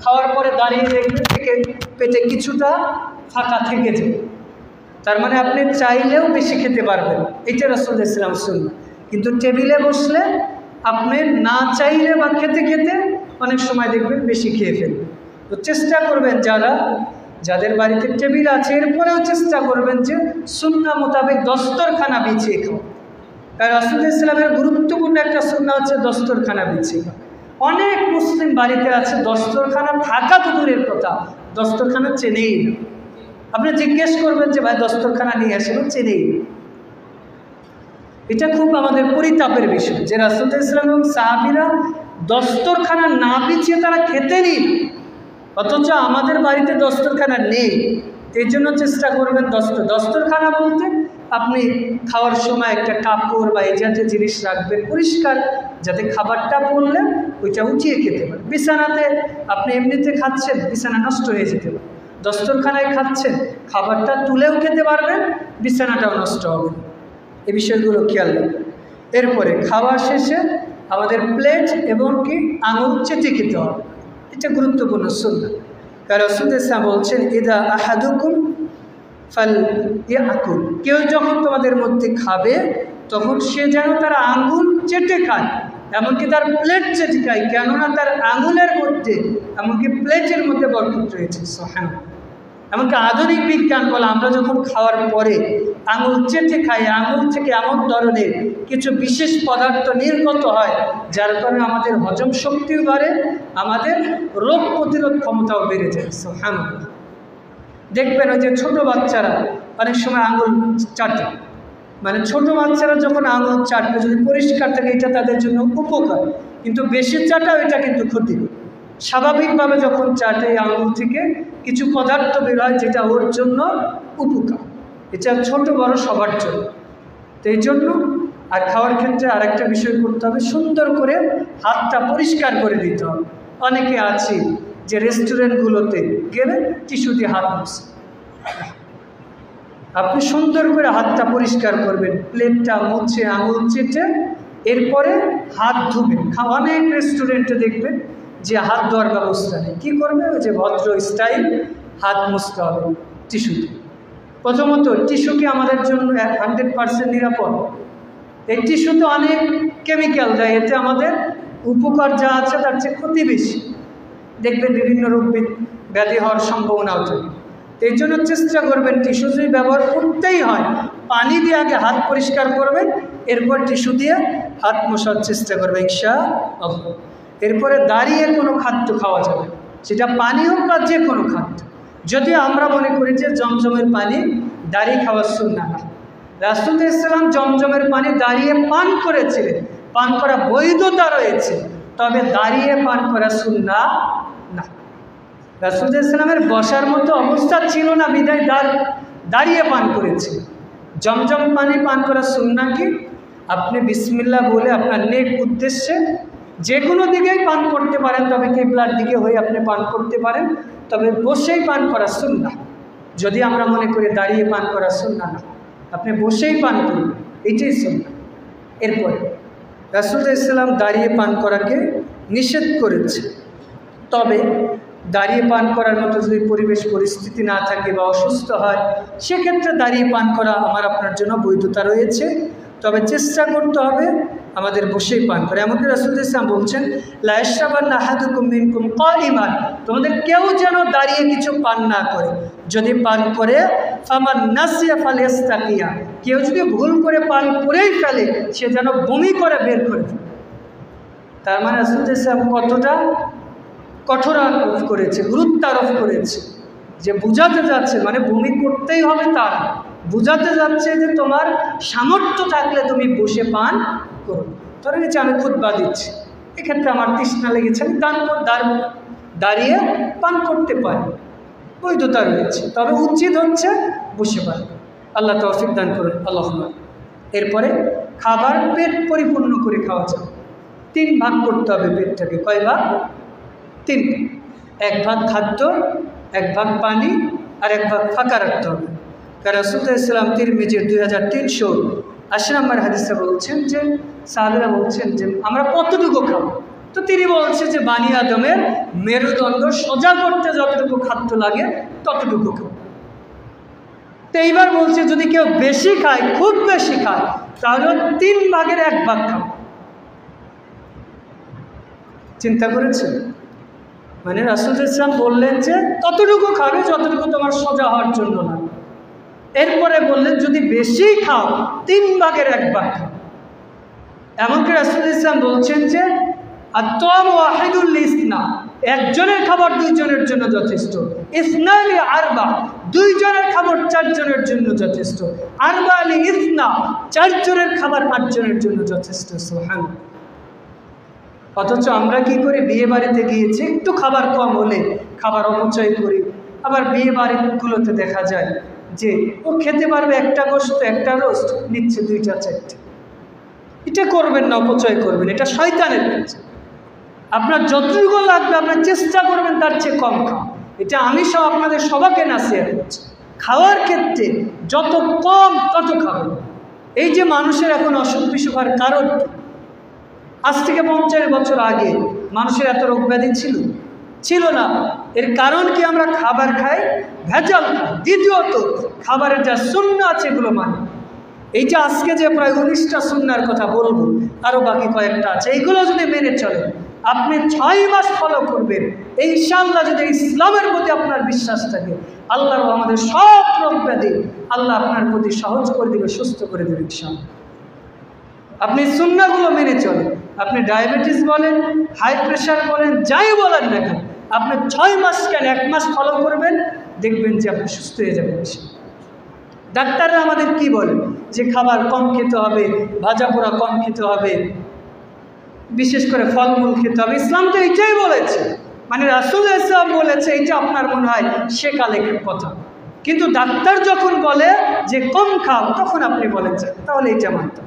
খাওয়ার পরে দাঁড়িয়ে দেখবেন পেটে কিছুটা ফাঁকা থেকে যাবে, তার মানে আপনি চাইলেও বেশি খেতে পারবেন। এটা রাসূলুল্লাহ ইসলাম সুন্নাহ। কিন্তু টেবিলে বসলে আপনি না চাইলে বা খেতে খেতে অনেক সময় দেখবেন বেশি খেয়ে ফেলবেন। তো চেষ্টা করবেন যাদের বাড়িতে টেবিল আছে, এরপরেও চেষ্টা করবেন যে সুন্নাহ মোতাবেক দস্তরখানা বিছিয়ে খাওয়া। কারণ রাসূলুল্লাহ ইসলামের গুরুত্বপূর্ণ একটা সুন্নাহ হচ্ছে দস্তরখানা বিছিয়ে খাওয়া। অনেক মুসলিম বাড়িতে আছে দস্তরখানা থাকা তো দূরের কথা, দস্তরখানা চেনেই না। আপনি জিজ্ঞেস করবেন যে ভাই দস্তরখানা নিয়ে আসেন, চেনেই না। এটা খুব আমাদের পরিতাপের বিষয় যে রাসূলুল্লাহ ইসলাম এবং সাহাবীরা দস্তরখানা না বিছিয়ে তারা খেতেনই, অথচ আমাদের বাড়িতে দস্তরখানা নেই। এই জন্য চেষ্টা করবেন দস্তরখানা বলতে আপনি খাওয়ার সময় একটা কাপড় বা এই জাতীয় জিনিস রাখবেন পরিষ্কার, যাতে খাবারটা পড়লে ওইটা উঠিয়ে খেতে পারে। বিছানাতে আপনি এমনিতে খাচ্ছেন, বিছানা নষ্ট হয়ে যেতে পারে। দস্তরখানায় খাচ্ছেন, খাবারটা তুলেও খেতে পারবেন, বিছানাটাও নষ্ট হবে। এই বিষয়গুলো খেয়াল রাখবেন। এরপরে খাওয়া শেষে আমাদের প্লেট এবং কি আঙুল চেটে খেতে হবে, এটা গুরুত্বপূর্ণ সুন্নাহ। কারণ রাসূলুল্লাহ সাল্লাল্লাহু আলাইহি ওয়াসাল্লাম বলছেন, ইদা আহাদুকুম ফালইয়াকুল, কেউ যখন তোমাদের মধ্যে খাবে তখন সে যেন তার আঙুল চেটে খায়, এমনকি তার প্লেট চেটে খায়, কেননা তার আঙুলের মধ্যে এমনকি প্লেটের মধ্যে বরকত রয়েছে। সুবহানাল্লাহ। এমনকি আধুনিক বিজ্ঞান বলে আমরা যখন খাওয়ার পরে আঙুল চেটে খাই, আঙুল থেকে এমন ধরনের কিছু বিশেষ পদার্থ নির্গত হয় যার কারণে আমাদের হজম শক্তিও বাড়ে, আমাদের রোগ প্রতিরোধ ক্ষমতাও বেড়ে যায়। সুবহানাল্লাহ। দেখবেন ওই যে ছোট বাচ্চারা অনেক সময় আঙুল চাটে, মানে ছোট বাচ্চারা যখন আঙুল চাটবে যদি পরিষ্কার থাকে এটা তাদের জন্য উপকার, কিন্তু বেশি চাটাও এটা কিন্তু ক্ষতিকর। স্বাভাবিকভাবে যখন চাটে আঙুল থেকে কিছু পদার্থ বের হয় যেটা ওর জন্য উপকার, এটা ছোট বড় সবার জন্য। তো এই জন্য আর খাওয়ার ক্ষেত্রে আরেকটা বিষয় করতে হবে, সুন্দর করে হাতটা পরিষ্কার করে দিতে হবে। অনেকে আছে যে রেস্টুরেন্টগুলোতে গেলে টিস্যু দিয়ে হাত মুছে, আপনি সুন্দর করে হাতটা পরিষ্কার করবেন, প্লেটটা মুছে আঙুল চেটে এরপরে হাত ধুবেন। অনেক রেস্টুরেন্টে দেখবেন যে হাত ধোয়ার ব্যবস্থা নেই, কী করবে, ওই যে ভদ্র স্টাইল হাত মুছতে হবে টিস্যু দিয়ে। প্রথমত টিস্যু কি আমাদের জন্য 100% নিরাপদ? এই টিস্যুতে অনেক কেমিক্যাল দেয়, এতে আমাদের উপকার যা আছে তার চেয়ে ক্ষতি বেশি। দেখবেন বিভিন্ন রোগ ব্যাধি হওয়ার সম্ভাবনাও থাকে। এই জন্য চেষ্টা করবেন টিস্যু যদি ব্যবহার করতেই হয় পানি দিয়ে আগে হাত পরিষ্কার করবেন, এরপর টিস্যু দিয়ে হাত মোছার চেষ্টা করবেন ইনশাআল্লাহ। এরপরে দাঁড়িয়ে কোনো খাদ্য খাওয়া যাবে, সেটা পানি হোক বা যে কোনো খাদ্য। যদি আমরা মনে করি যে জমজমের পানি দাঁড়িয়ে খাওয়ার সুন্নাহ না, রাসূলুল্লাহ সাল্লাল্লাহু আলাইহি ওয়াসাল্লাম জমজমের পানি দাঁড়িয়ে পান করেছিলেন, পান করা বৈধতা রয়েছে, তবে দাঁড়িয়ে পান করা সুন্নাহ না। রাসূল সাল্লাল্লাহু আলাইহি ওয়াসাল্লামের বসার মতো অবস্থা ছিল না, বিদায় দাঁড়িয়ে পান করেছে। জমজম পানি পান করা সুন্নাহ কি? আপনি বিসমিল্লাহ বলে আপনার নেক উদ্দেশ্যে যে কোনো দিকেই পান করতে পারেন, তবে কিবলার দিকে হয়ে আপনি পান করতে পারেন, তবে বসেই পান করা সুন্নাহ। যদি আমরা মনে করি দাঁড়িয়ে পান করা সুন্নাহ না, আপনি বসেই পান করুন, এটাই সুন্নাহ। এরপরে রাসূল সাল্লাল্লাহু আলাইহি ওয়াসাল্লাম দাঁড়িয়ে পান করাকে নিষেধ করেছে, তবে দাঁড়িয়ে পান করার মতো যদি পরিবেশ পরিস্থিতি না থাকে বা অসুস্থ হয়, সেক্ষেত্রে দাঁড়িয়ে পান করা আমার আপনার জন্য বৈধতা রয়েছে, তবে চেষ্টা করতে হবে আমাদের বসেই পান করে। এমনকি রাসূল সাল্লাল্লাহু আলাইহি ওয়াসাল্লাম বলছেন, লা ইয়াশরাবান্না আহাদুকুম মিনকুম কাইমান, তোমাদের কেউ যেন দাঁড়িয়ে কিছু পান না করে, যদি পান করে ফামান নাসিয়া ফালিয়াস্তাকিয়া, কেউ যদি ভুল করে পান করেই ফেলে, সে যেন বমি করে বের করে ফেলে। তার মানে রাসূল সাল্লাল্লাহু আলাইহি ওয়াসাল্লাম কতটা কঠোর আরোপ করেছে, গুরুত্ব আরোপ করেছে, যে বুঝাতে যাচ্ছে মানে বমি করতেই হবে তার, বুঝাতে যাচ্ছে যে তোমার সামর্থ্য থাকলে তুমি বসে পান করো। ধরে নিচ্ছে আমি খুতবা দিচ্ছি, এক্ষেত্রে আমার তৃষ্ণা লেগেছে, আমি দাঁড়িয়ে পান করতে পারি, বৈধতা রয়েছে, তবে উচিত হচ্ছে বসে পান। আল্লাহ তৌফিক দান করুন, আল্লাহুম্মা। এরপরে খাবার পেট পরিপূর্ণ করে খাওয়া যায়। 3 ভাগ করতে হবে পেটটাকে। কয় ভাগ? 3। 1 ভাগ খাদ্য, 1 ভাগ পানি, আর 1 ভাগ ফাঁকা রাখতে হবে। কারণ রাসূল সাল্লাল্লাহু আলাইহি ওয়াসাল্লাম তিরমিজির 2380 নম্বর হাদিসে বলছেন যে সাহাবীরা বলছেন যে আমরা কতটুকু খাবো, তো তিনি বলছেন যে বানি আদমের মেরুদণ্ড সোজা করতে যতটুকু খাদ্য লাগে ততটুকু খাবো। তো এইবার বলছে যদি কেউ বেশি খায়, খুব বেশি খায়, তাহলে 3 ভাগের 1 ভাগ খাবো। চিন্তা করেছেন? মানে রাসূল সাল্লাল্লাহু আলাইহি ওয়াসাল্লাম বললেন যে ততটুকু খাবে যতটুকু তোমার সোজা হওয়ার জন্য লাগে। এরপরে বললেন যদি বেশি খাও 3 ভাগের 1 ভাগ খাও। এমনকি রাসূল সাল্লাল্লাহু আলাইহি ওয়াসাল্লাম বলছেন যে আত-তা'আম ওয়াহিদুল লিসনা, একজনের খাবার 2 জনের জন্য যথেষ্ট। ইসনানি আরবা, 2 জনের খাবার 4 জনের জন্য যথেষ্ট। আরবা লি ইসনা, 4 জনের খাবার 8 জনের জন্য যথেষ্ট। সুবহানাল্লাহ। অথচ আমরা কি করি, বিয়ে বাড়িতে গিয়েছি একটু খাবার কম হলে খাবার অপচয় করি। আবার বিয়ে বাড়িগুলোতে দেখা যায় যে ও খেতে পারবে একটা গোশত, একটা রোস্ট, নিচ্ছে 2টা 4টা। এটা করবেন না, অপচয় করবেন, এটা শয়তানের কাজ। আপনার যতটুকু লাগবে আপনার চেষ্টা করবেন তার চেয়ে কম খাওয়া। এটা আমি সব আপনাদের সবাইকে নাসিহত করছি, খাওয়ার ক্ষেত্রে যত কম তত খাবেন। এই যে মানুষের এখন অসুখ বিসুখ হওয়ার কারণ, আজ থেকে 50 বছর আগে মানুষের এত রোগ ব্যাধি ছিল না। এর কারণ কি? আমরা খাবার খাই, ভেজাল খাই। দ্বিতীয়ত খাবারের যা সুন্নাহ আছে এগুলো মানি। এই যে আজকে যে প্রায় 19টা সুন্নাহর কথা বলবো, আরও বাকি কয়েকটা আছে, এইগুলো যদি মেনে চলেন, আপনি 6 মাস ফলো করবেন, ইনশাআল্লাহ যদি ইসলামের প্রতি আপনার বিশ্বাস থাকে, আল্লাহ আমাদের সব রোগ ব্যাধি আল্লাহ আপনার প্রতি সহজ করে দেবে, সুস্থ করে দেবে ইনশাআল্লাহ। আপনি সুন্নাহগুলো মেনে চলেন, আপনি ডায়াবেটিস বলেন, হাই প্রেশার বলেন, যাই বলেন না কেন, আপনি 6 মাস কেন 1 মাস ফলো করবেন, দেখবেন যে আপনি সুস্থ হয়ে যাবেন। ডাক্তাররা আমাদের কি বলে যে খাবার কম খেতে হবে, ভাজা পোড়া কম খেতে হবে, বিশেষ করে ফলমূল খেতে হবে। ইসলাম তো এইটাই বলেছে, মানে রাসূল ইসলাম বলেছে, এইটা আপনার মনে হয় শেখালেখের কথা, কিন্তু ডাক্তার যখন বলে যে কম খাও, তখন আপনি বলেন তাহলে এইটা মানতে।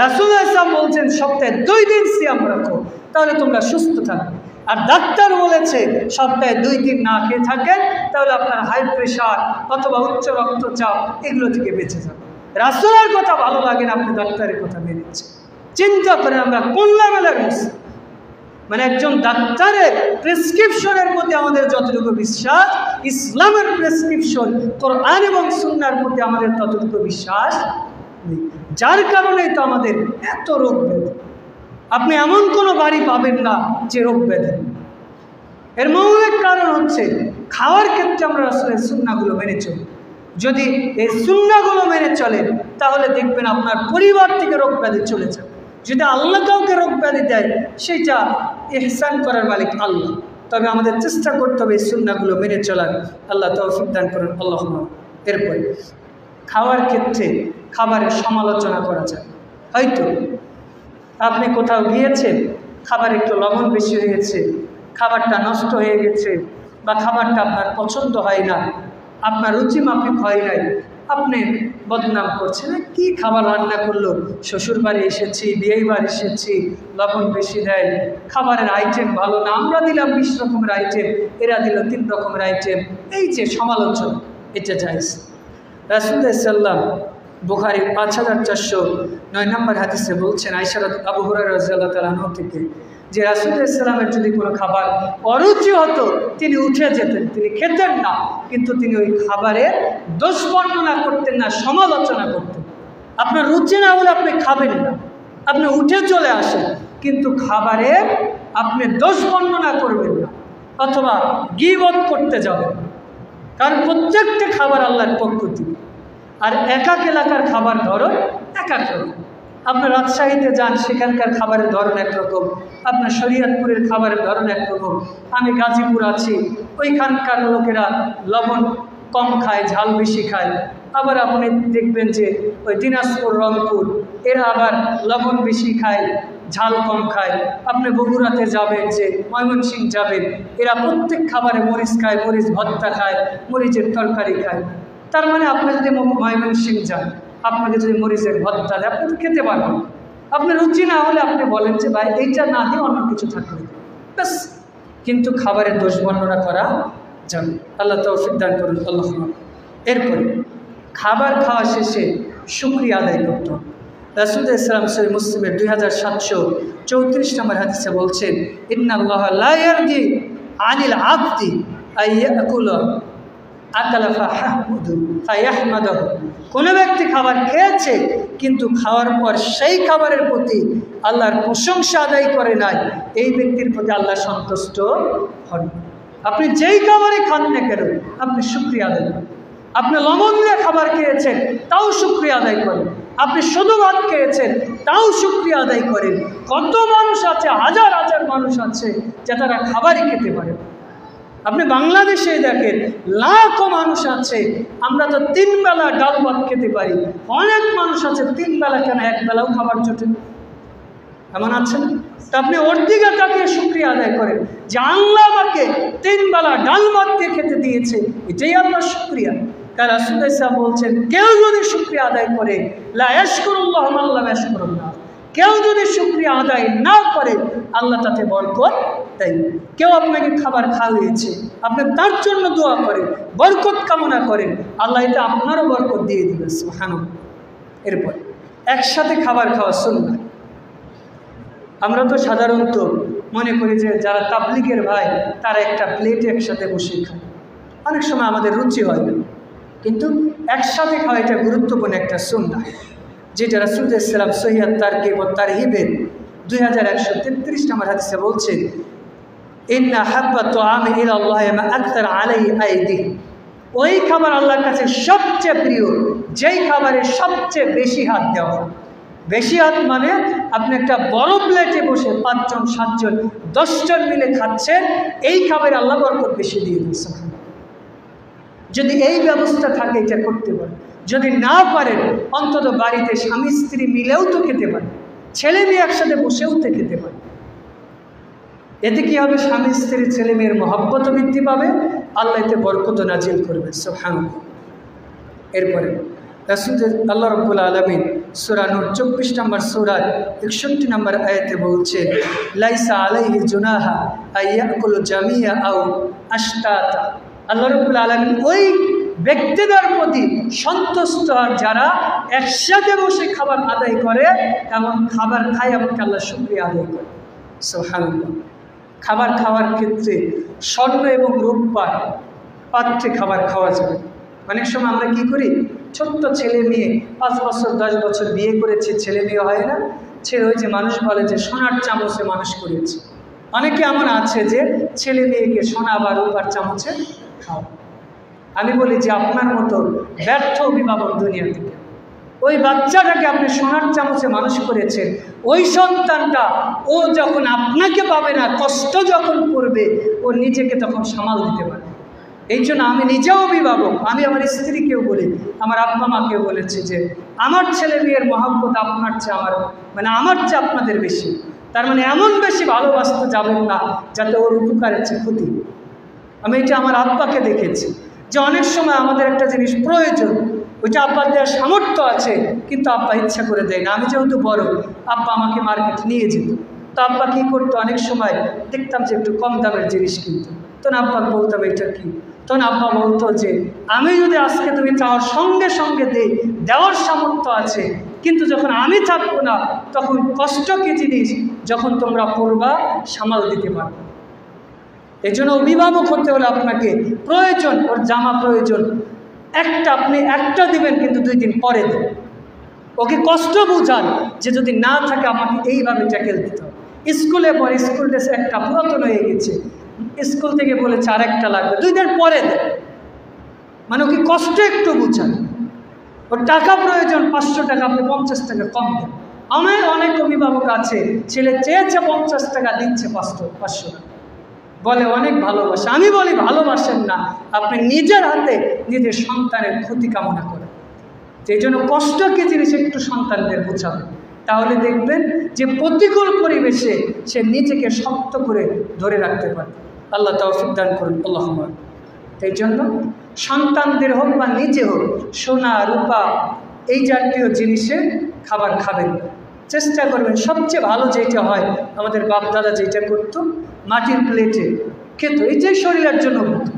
রাসূল ইসলাম বলছেন সপ্তাহে 2 দিন সিয়াম রাখো, তাহলে তোমরা সুস্থ থাকবে। আর ডাক্তার বলেছে সপ্তাহে 2 দিন না খেয়ে থাকেন, তাহলে আপনার হাই প্রেশার অথবা উচ্চ রক্তচাপ এগুলো থেকে বেঁচে যাবে। রাসূলের কথা ভালো লাগে না, আপনি ডাক্তারের কথা মেনেছেন। চিন্তা করেন আমরা কোন লেভেলের মুসলিম। মানে একজন ডাক্তারের প্রেসক্রিপশনের প্রতি আমাদের যতটুকু বিশ্বাস, ইসলামের প্রেসক্রিপশন কোরআন এবং সুন্নাহর প্রতি আমাদের ততটুকু বিশ্বাস নেই। যার কারণেই তো আমাদের এত রোগ ব্যাধি। আপনি এমন কোনো বাড়ি পাবেন না যে রোগ ব্যাধি। এর মৌলিক কারণ হচ্ছে খাওয়ার ক্ষেত্রে আমরা রাসূলের সুন্নাহগুলো মেনে চলি। যদি এই সুন্নাহগুলো মেনে চলেন, তাহলে দেখবেন আপনার পরিবার থেকে রোগ ব্যাধি চলে যাবে। যদি আল্লাহ কাউকে রোগ ব্যাধি দেয়, সেটা ইহসান করার মালিক আল্লাহ। তবে আমাদের চেষ্টা করতে হবে এই সুন্নাহগুলো মেনে চলার। আল্লাহ তৌফিক দান করুন, আল্লাহুম্মা। এরপরে খাওয়ার ক্ষেত্রে খাবারের সমালোচনা করা যায়। হয়তো আপনি কোথাও গিয়েছেন, খাবার একটু লবণ বেশি হয়েছে, খাবারটা নষ্ট হয়ে গেছে, বা খাবারটা আপনার পছন্দ হয় না, আপনার রুচি মাফিক হয় নাই, আপনি বদনাম করছেন, কি খাবার রান্না করলো, শ্বশুর বাড়ি এসেছি, বিয়ে বাড়ি এসেছি, লবণ বেশি দেয়, খাবারের আইটেম ভালো না, আমরা দিলাম 20 রকমের আইটেম, এরা দিল 3 রকমের আইটেম, এই যে সমালোচনা, এটা জায়েজ। রাসূলুল্লাহ সাল্লাল্লাহু আলাইহি ওয়াসাল্লাম বুখারী 5409 নম্বর হাদিসে বলছেন, আয়েশা আবু হুরায়রা রাদিয়াল্লাহু তাআলা আনহু থেকে, যে রাসূলুল্লাহ সাল্লাল্লাহু আলাইহি ওয়াসাল্লামের যদি কোনো খাবার অরুচি হতো তিনি উঠে যেতেন, তিনি খেতেন না, কিন্তু তিনি ওই খাবারের দোষ বর্ণনা করতেন না, সমালোচনা করতেন। আপনার রুচি না হলে আপনি খাবেন না, আপনি উঠে চলে আসেন, কিন্তু খাবারে আপনি দোষ বর্ণনা করবেন না, অথবা গীবত করতে যাবেন, কারণ প্রত্যেকটা খাবার আল্লাহর পক্ষ থেকে। আর এক এক এলাকার খাবার ধরন এক এক রকম। আপনার রাজশাহীতে যান, সেখানকার খাবারের ধরন একরকম, আপনার শরীয়তপুরের খাবারের ধরন একরকম। আমি গাজীপুর আছি, ওইখানকার লোকেরা লবণ কম খায়, ঝাল বেশি খায়। আবার আপনি দেখবেন যে ওই দিনাজপুর, রংপুর, এরা আবার লবণ বেশি খায়, ঝাল কম খায়। আপনি বগুড়াতে যাবেন, যে ময়মনসিংহ যাবেন, এরা প্রত্যেক খাবারে মরিচ খায়, মরিচ ভর্তা খায়, মরিচের তরকারি খায়। তার মানে আপনি যদি ময়মনসিংহ যান, আপনাকে যদি মরিচের ভর্তা দেয়, আপনি তো খেতে পারবেন। আপনার রুচি না হলে আপনি বলেন যে ভাই এইটা না দিয়ে অন্য কিছু থাকবে, ব্যাস। কিন্তু খাবারের দোষ বর্ণনা করা যাবে। আল্লাহ তৌফিক দান করুন, আল্লাহ। এরপরে খাবার খাওয়া শেষে শুকরিয়া আদায় করতে হবে। রাসূলুল্লাহ সাল্লাল্লাহু আলাইহি ওয়াসাল্লাম সহিহ মুসলিমের 2734 নম্বর হাদিসে বলছেন, ইন্নাল্লাহা লা ইয়ারদি আনিল আবদি আইয়াকুলা আকালা ফায়াহমাদুহু। কোনো ব্যক্তি খাবার খেয়েছে কিন্তু খাওয়ার পর সেই খাবারের প্রতি আল্লাহর প্রশংসা আদায় করে নাই, এই ব্যক্তির প্রতি আল্লাহ সন্তুষ্ট হন। আপনি যেই খাবারে খান না কেন, আপনি শুকরিয়া আদায় করেন। আপনি লবণ দিয়ে খাবার খেয়েছেন, তাও শুকরিয়া আদায় করেন। আপনি শুধু ভাত খেয়েছেন, তাও শুকরিয়া আদায় করেন। কত মানুষ আছে, হাজার হাজার মানুষ আছে যে তারা খাবারই খেতে পারে। আপনি বাংলাদেশে দেখেন, লাখো মানুষ আছে, আমরা তো 3 বেলা ডাল ভাত খেতে পারি। অনেক মানুষ আছে 3 বেলা কেন, 1 বেলাও খাবার জোটে, এমন আছেন। তা আপনি ওর দিকে তাকিয়ে শুকরিয়া আদায় করেন যে আল্লাহ আমাকে 3 বেলা ডাল ভাত দিয়ে খেতে দিয়েছে, এটাই আপনার শুকরিয়া। তার রাসূলুল্লাহ সাল্লাল্লাহু আলাইহি ওয়াসাল্লাম বলছেন, কেউ যদি শুকরিয়া আদায় করে, লা ইয়াশকুরুল্লাহ মান লা ইয়াশকুরুল্লাহ, কেউ যদি শুকরিয়া আদায় না করে আল্লাহ তাতে বরকত দেয়। কেউ আপনাকে খাবার খাওয়িয়েছে, আপনি তার জন্য দোয়া করেন, বরকত কামনা করেন, আল্লাহ এটা আপনারও বরকত দিয়ে দিবেন, সুবহানাল্লাহ। এরপর একসাথে খাবার খাওয়া সুন্নাহ। আমরা তো সাধারণত মনে করি যে যারা তাবলীগের ভাই তারা একটা প্লেটে একসাথে বসে খায়, অনেক সময় আমাদের রুচি হয় না, কিন্তু একসাথে খাওয়া এটা গুরুত্বপূর্ণ একটা সুন্নাহ, যেটা রাসূলুল্লাহ সাল্লাল্লাহু আলাইহি ওয়াসাল্লাম সহিহ তারগিব ওয়া তারহিবের 2133 নম্বর হাদিসে বলছেন, ইন্না হাব্বা তুআমি ইলাল্লাহি মা আকতার আলাইহি আইদি। ওই খাবার আল্লাহর কাছে সবচেয়ে প্রিয় যেই খাবারে সবচেয়ে বেশি হাত দেওয়া। বেশি হাত মানে আপনি একটা বড় প্লেটে বসে 5 জন 7 জন 10 জন মিলে খাচ্ছেন, এই খাবারে আল্লাহ বরকত বেশি দিয়ে দিয়েছেন। যদি এই ব্যবস্থা থাকে এটা করতে পারেন, যদি না পারেন অন্তত বাড়িতে স্বামী স্ত্রী মিলেও তো খেতে পারেন, ছেলে মেয়ে একসাথে বসেও তো খেতে পারেন। এতে কি হবে, স্বামী স্ত্রী ছেলে মেয়ের মহব্বত বৃদ্ধি পাবে, আল্লাহ এতে বরকত নাজিল করবে, সুবহানাল্লাহ। এরপরে আল্লাহ রাব্বুল আলামিন সূরা নূর 24 নম্বর সূরা 61 নম্বর আয়াতে বলছেন, লাইসা আলাইহি জুনাহা আইয়াকুল জামিয়া আও আশতাতা। আল্লাহ রাব্বুল আলামিন ওই ব্যক্তিদের প্রতি সন্তুষ্ট আর যারা একসাথে বসে খাবার আদায় করে, এমন খাবার খায়, এমনকি আল্লাহ শুকরিয়া আদায় করে, সুবহানাল্লাহ। খাবার খাওয়ার ক্ষেত্রে স্বর্ণ এবং রূপার পাত্রে খাবার খাওয়া যাবে। অনেক সময় আমরা কি করি, ছোট্ট ছেলে মেয়ে 5 বছর 10 বছর বিয়ে করেছে, ছেলে মেয়ে হয় না, ছেলে ওই যে মানুষ বলে যে সোনার চামচে মানুষ করেছে। অনেকে এমন আছে যে ছেলে মেয়েকে সোনা বা রূপার চামচে খাওয়া। আমি বলি যে আপনার মতো ব্যর্থ অভিভাবক দুনিয়া থেকে, ওই বাচ্চাটাকে আপনি সোনার চামচে মানুষ করেছেন, ওই সন্তানটা ও যখন আপনাকে পাবে না, কষ্ট যখন করবে, ও নিজেকে তখন সামাল দিতে পারে। এই জন্য আমি নিজেও অভিভাবক, আমি আমার স্ত্রীকেও বলি, আমার আব্বা মাকেও বলেছি যে আমার ছেলে মেয়ের মহব্বত আপনার চেয়ে আমার চেয়ে আপনাদের বেশি। তার মানে এমন বেশি ভালোবাসতে যাবেন না যাতে ওর উপকারের চেয়ে ক্ষতি। আমি এটা আমার আব্বাকে দেখেছি যে অনেক সময় আমাদের একটা জিনিস প্রয়োজন, ওইটা আব্বার দেওয়ার সামর্থ্য আছে, কিন্তু আব্বা ইচ্ছা করে দেয় না। আমি যেহেতু বড়, আব্বা আমাকে মার্কেট নিয়ে যেত, তো আব্বা কী করতো, অনেক সময় দেখতাম যে একটু কম দামের জিনিস কিনতো, তখন আব্বাকে বলতাম এটা কি, তখন আব্বা বলতো যে আমি যদি আজকে তুমি চাওয়ার সঙ্গে সঙ্গে দেওয়ার সামর্থ্য আছে, কিন্তু যখন আমি থাকবো না তখন কষ্ট কি জিনিস যখন তোমরা পড়বা সামাল দিতে পারবে। এই জন্য অভিভাবক হতে হলে আপনাকে প্রয়োজন, ওর জামা প্রয়োজন, আপনি একটা দিবেন কিন্তু 2 দিন পরে দেবেন। ওকে কষ্ট বুঝান যে যদি না থাকে আমাকে এইভাবে ট্যাকেল দিতে হবে। স্কুলে পরে স্কুল ড্রেসে একটা পুরাতন হয়ে গেছে, স্কুল থেকে বলেছে আরেকটা লাগবে, 2 দিন পরে দেন। মানে ওকে কষ্ট একটু বুঝান। ওর টাকা প্রয়োজন 500 টাকা, আপনি 50 টাকা কম দেন। আমার অনেক অভিভাবক আছে, ছেলে চেয়েছে 50 টাকা, দিচ্ছে 500 টাকা, বলে অনেক ভালোবাসা। আমি বলি ভালোবাসেন না, আপনি নিজের হাতে নিজের সন্তানের ক্ষতি কামনা করেন। সেই জন্য কষ্ট কি জিনিস একটু সন্তানদের বোঝাবেন, তাহলে দেখবেন যে প্রতিকূল পরিবেশে সে নিজেকে শক্ত করে ধরে রাখতে পারে। আল্লাহ তৌফিক দান করুন, আল্লাহুম্মা। এই জন্য সন্তানদের হোক বা নিজে হোক, সোনা রূপা এই জাতীয় জিনিসে খাবার খাবেন, চেষ্টা করবেন সবচেয়ে ভালো যেটা হয়, আমাদের বাপ দাদা যেটা করতো, মাটির প্লেটে খেত, এইটাই শরীরের জন্য উপকার,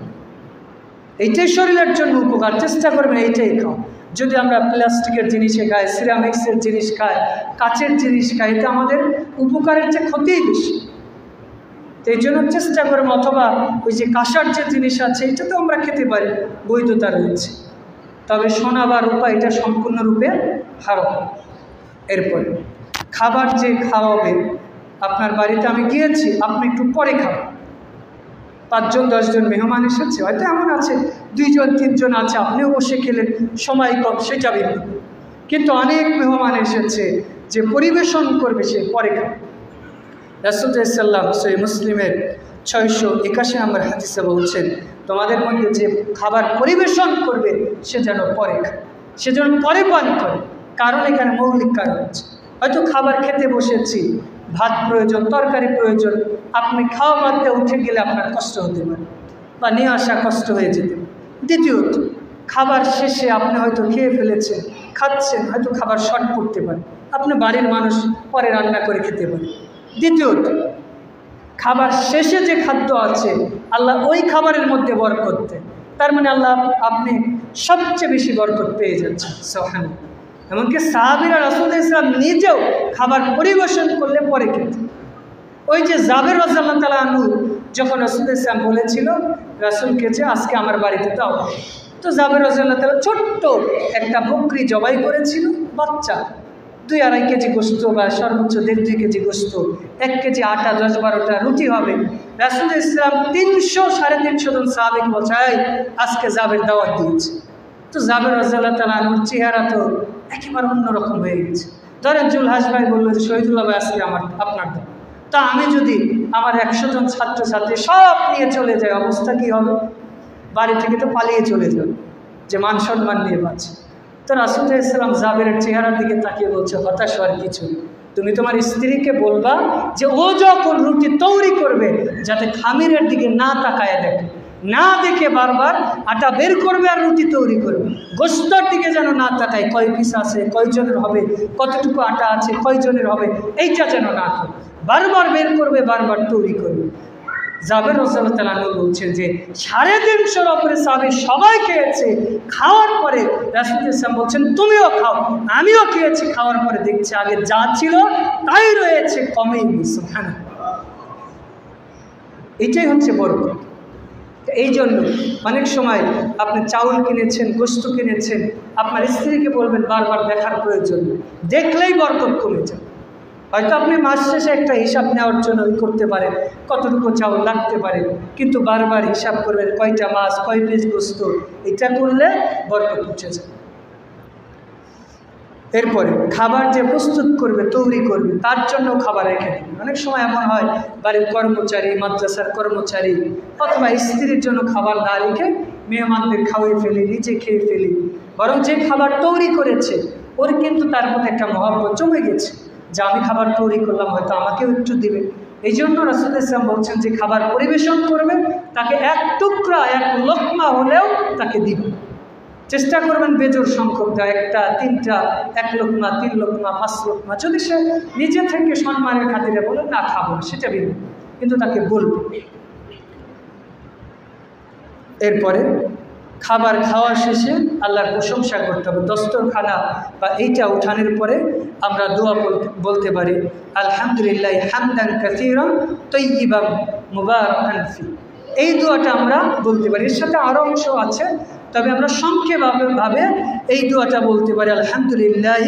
এইটাই শরীরের জন্য উপকার। চেষ্টা করবেন এইটাই খাও। যদি আমরা প্লাস্টিকের জিনিসে খাই, সিরামিক্সের জিনিস খাই, কাচের জিনিস খাই, এটা আমাদের উপকারের চেয়ে ক্ষতিই বেশি। তো এই জন্য চেষ্টা করবো, অথবা ওই যে কাঁসার যে জিনিস আছে এটা তো আমরা খেতে পারি, বৈধতা রয়েছে, তবে সোনা বা রূপা এটা সম্পূর্ণরূপে হারাম। এরপরে খাবার যে খাওয়াবে, আপনার বাড়িতে আমি গিয়েছি, আপনি একটু পরে খাবেন। 5 জন 10 জন মেহমান এসেছে, হয়তো এমন আছে 2 জন 3 জন আছে, আপনিও বসে খেলেন, সময় কম, সেটা ভিন্ন। কিন্তু অনেক মেহমান এসেছে, যে পরিবেশন করবে সে পরে খাবে। রাসূল সাল্লাল্লাহু আলাইহি ওয়াসাল্লাম মুসলিমের 681 নম্বর হাদিসে বলছেন, তোমাদের মধ্যে যে খাবার পরিবেশন করবে সে যেন পরে খায়, সে যেন পরে পান করে। কারণ এখানে মৌলিক কারণ আছে। হয়তো খাবার খেতে বসেছি, ভাত প্রয়োজন, তরকারি প্রয়োজন, আপনি খাওয়া বাদ দিয়ে উঠে গেলে আপনার কষ্ট হতে পারে বা নিয়ে আসা কষ্ট হয়ে যেতে পারে। দ্বিতীয়ত, খাবার শেষে আপনি হয়তো খেয়ে ফেলেছেন, খাচ্ছেন, হয়তো খাবার শর্ট পড়তে পারে, আপনি বাড়ির মানুষ পরে রান্না করে খেতে পারে। দ্বিতীয়ত, খাবার শেষে যে খাদ্য আছে আল্লাহ ওই খাবারের মধ্যে বরকত দেন, তার মানে আল্লাহ আপনি সবচেয়ে বেশি বরকত পেয়ে যাচ্ছেন। সুবহানাল্লাহ। এমনকি সাহাবীরা রাসূলুল্লাহ সাল্লাল্লাহু আলাইহি ওয়াসাল্লাম নিজেও খাবার পরিবেশন করলে পরে খেতেন। ওই যে জাবের রাদিয়াল্লাহু তাআলা আনহু যখন রাসূলুল্লাহ সাল্লাল্লাহু আলাইহি ওয়াসাল্লাম বলেছিল রাসূলকে যে আজকে আমার বাড়িতে দাও, তো জাবের রাদিয়াল্লাহু তাআলা ছোট্ট একটা বকরি জবাই করেছিল, বাচ্চা, 2-2.5 কেজি গোস্ত বা সর্বোচ্চ 1.5-2 কেজি গোস্ত, 1 কেজি আটা, 10-12টা রুটি হবে। রাসূলুল্লাহ সাল্লাল্লাহু আলাইহি ওয়াসাল্লাম 300-350 জন সাহাবীকে বলছে, আজকে জাবের দাওয়াত দিয়েছে। তো জাবের রাদিয়াল্লাহু তাআলা আনহুর চেহারা তো একেবারে অন্যরকম হয়ে গেছে। ধরেন জুলহাস ভাই বললো যে শহীদুল্লাহ ভাই আজকে আপনার দাও, তা আমি যদি আমার 100 জন ছাত্রছাত্রী সব নিয়ে চলে যাই, অবস্থা কী হবে? বাড়ি থেকে তো পালিয়ে চলে যাবে, যে মান সম্মান নিয়ে বাঁচে। তো রাসূলুল্লাহ সাল্লাল্লাহু আলাইহি ওয়াসাল্লাম জাবেরের চেহারার দিকে তাকিয়ে বলছে, হতাশ হওয়ার কিছু, তুমি তোমার স্ত্রীকে বলবা যে ও যখন রুটি তৈরি করবে যাতে খামিরের দিকে না তাকায় দেখে, না দেখে বারবার আটা বের করবে আর রুটি তৈরি করবে, গোস্তের দিকে যেন না তাকায়, কয় পিস আছে, কয়জনের হবে, কতটুকু আটা আছে, কয়জনের হবে, এইটা যেন না করে, বারবার বের করবে, বারবার তৈরি করবে। জাবের রাদিয়াল্লাহু তাআলা আনহু বলছেন যে 350 ওপরে সাহাবী সবাই খেয়েছে, খাওয়ার পরে রাসূলুল্লাহ সাল্লাল্লাহু আলাইহি ওয়াসাল্লাম বলছেন তুমিও খাও, আমিও খেয়েছি, খাওয়ার পরে দেখছি আগে যা ছিল তাই রয়েছে, কমেই নি। সুবহানাল্লাহ। এটাই হচ্ছে বরকত। এই জন্য অনেক সময় আপনি চাউল কিনেছেন, গোস্ত কিনেছেন, আপনার স্ত্রীকে বলবেন বারবার দেখার প্রয়োজন, দেখলেই বরকত কমে যায়। হয়তো আপনি মাস শেষে একটা হিসাব নেওয়ার জন্য করতে পারেন কতটুকু চাউল লাগতে পারে, কিন্তু বারবার হিসাব করবেন কয়টা মাছ, কয় পিস গোস্ত, এটা করলে বরকত উঠে যায়। এরপরে খাবার যে প্রস্তুত করবে, তৈরি করবে, তার জন্য খাবার রেখে দিন। অনেক সময় এমন হয় বাড়ির কর্মচারী, মাদ্রাসার কর্মচারী অথবা স্ত্রীর জন্য খাবার না রেখে মেহমানদের খাওয়িয়ে ফেলি, নিজে খেয়ে ফেলি। বরং যে খাবার তৈরি করেছে ওর কিন্তু তার প্রতি একটা মহব্বত জমে গেছে যে আমি খাবার তৈরি করলাম, হয়তো আমাকেও একটু দিবে। এই জন্য রাসূলুল্লাহ সাল্লাল্লাহু আলাইহি ওয়াসাল্লাম বলছেন যে খাবার পরিবেশন করবে তাকে এক টুকরা, এক লোকমা হলেও তাকে দিবে। চেষ্টা করবেন বেজোর সংখ্যক দেওয়া, একটা, তিনটা, 1 লোকমা, 3 লোকমা, 5 লোকমা। যদি সে নিজে থেকে সম্মানের খাতিরে বলে না খাবো, সেটা ভিন্ন, কিন্তু তাকে বলবে। এরপরে খাবার খাওয়া শেষে আল্লাহর প্রশংসা করতে হবে। দস্তরখানা বা এইটা উঠানোর পরে আমরা দোয়া বলতে পারি, আলহামদুলিল্লাহ হামদান কাসীরান তাইয়িবান মুবারাকান ফি। এই দোয়াটা আমরা বলতে পারি। এর সাথে আরও অংশ আছে, তবে আমরা সংক্ষেপভাবে এই দোয়াটা বলতে পারি, আলহামদুলিল্লাহ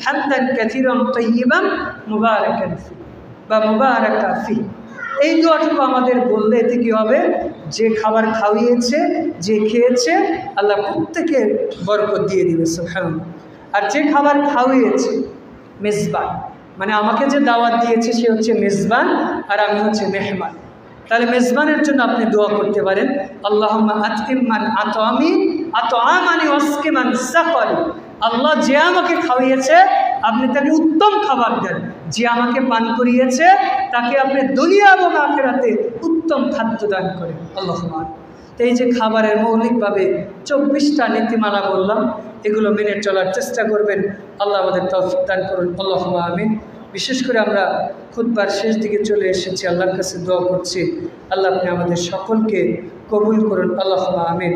হামদান কাসীরান তাইয়িবান মুবারাকান ফি বা মুবারাকা ফি। এই দোয়াটুকু আমাদের বললে এতে কী হবে, যে খাবার খাওয়িয়েছে, যে খেয়েছে, আল্লাহ প্রত্যেকের বরকত দিয়ে দিবে সুবহানাল্লাহ। আর যে খাবার খাওয়িয়েছে, মেজবান, মানে আমাকে যে দাওয়াত দিয়েছে সে হচ্ছে মেজবান আর আমি হচ্ছে মেহমান। তাহলে মেজবানের জন্য আপনি দোয়া করতে পারেন, আল্লাহুম্মা আতইম মান আতআমানি ওয়াসকিমান সাকানি। আল্লাহ যে আমাকে খাওয়িয়েছে আপনি তাকে উত্তম খাবার দেন, যে আমাকে পান করিয়েছে তাকে আপনি দুনিয়া এবং আখিরাতে উত্তম খাদ্য দান করেন। আল্লাহুম্মা। তো এই যে খাবারের মৌলিকভাবে 24টা নীতিমালা বললাম, এগুলো মেনে চলার চেষ্টা করবেন। আল্লাহ আমাদের তৌফিক দান করুন। আল্লাহুম্মা আমিন। বিশেষ করে আমরা খুতবার শেষ দিকে চলে এসেছি, আল্লাহর কাছে দোয়া করছি, আল্লাহ আপনি আমাদের সকলকে কবুল করুন। আল্লাহুম্মা আমিন।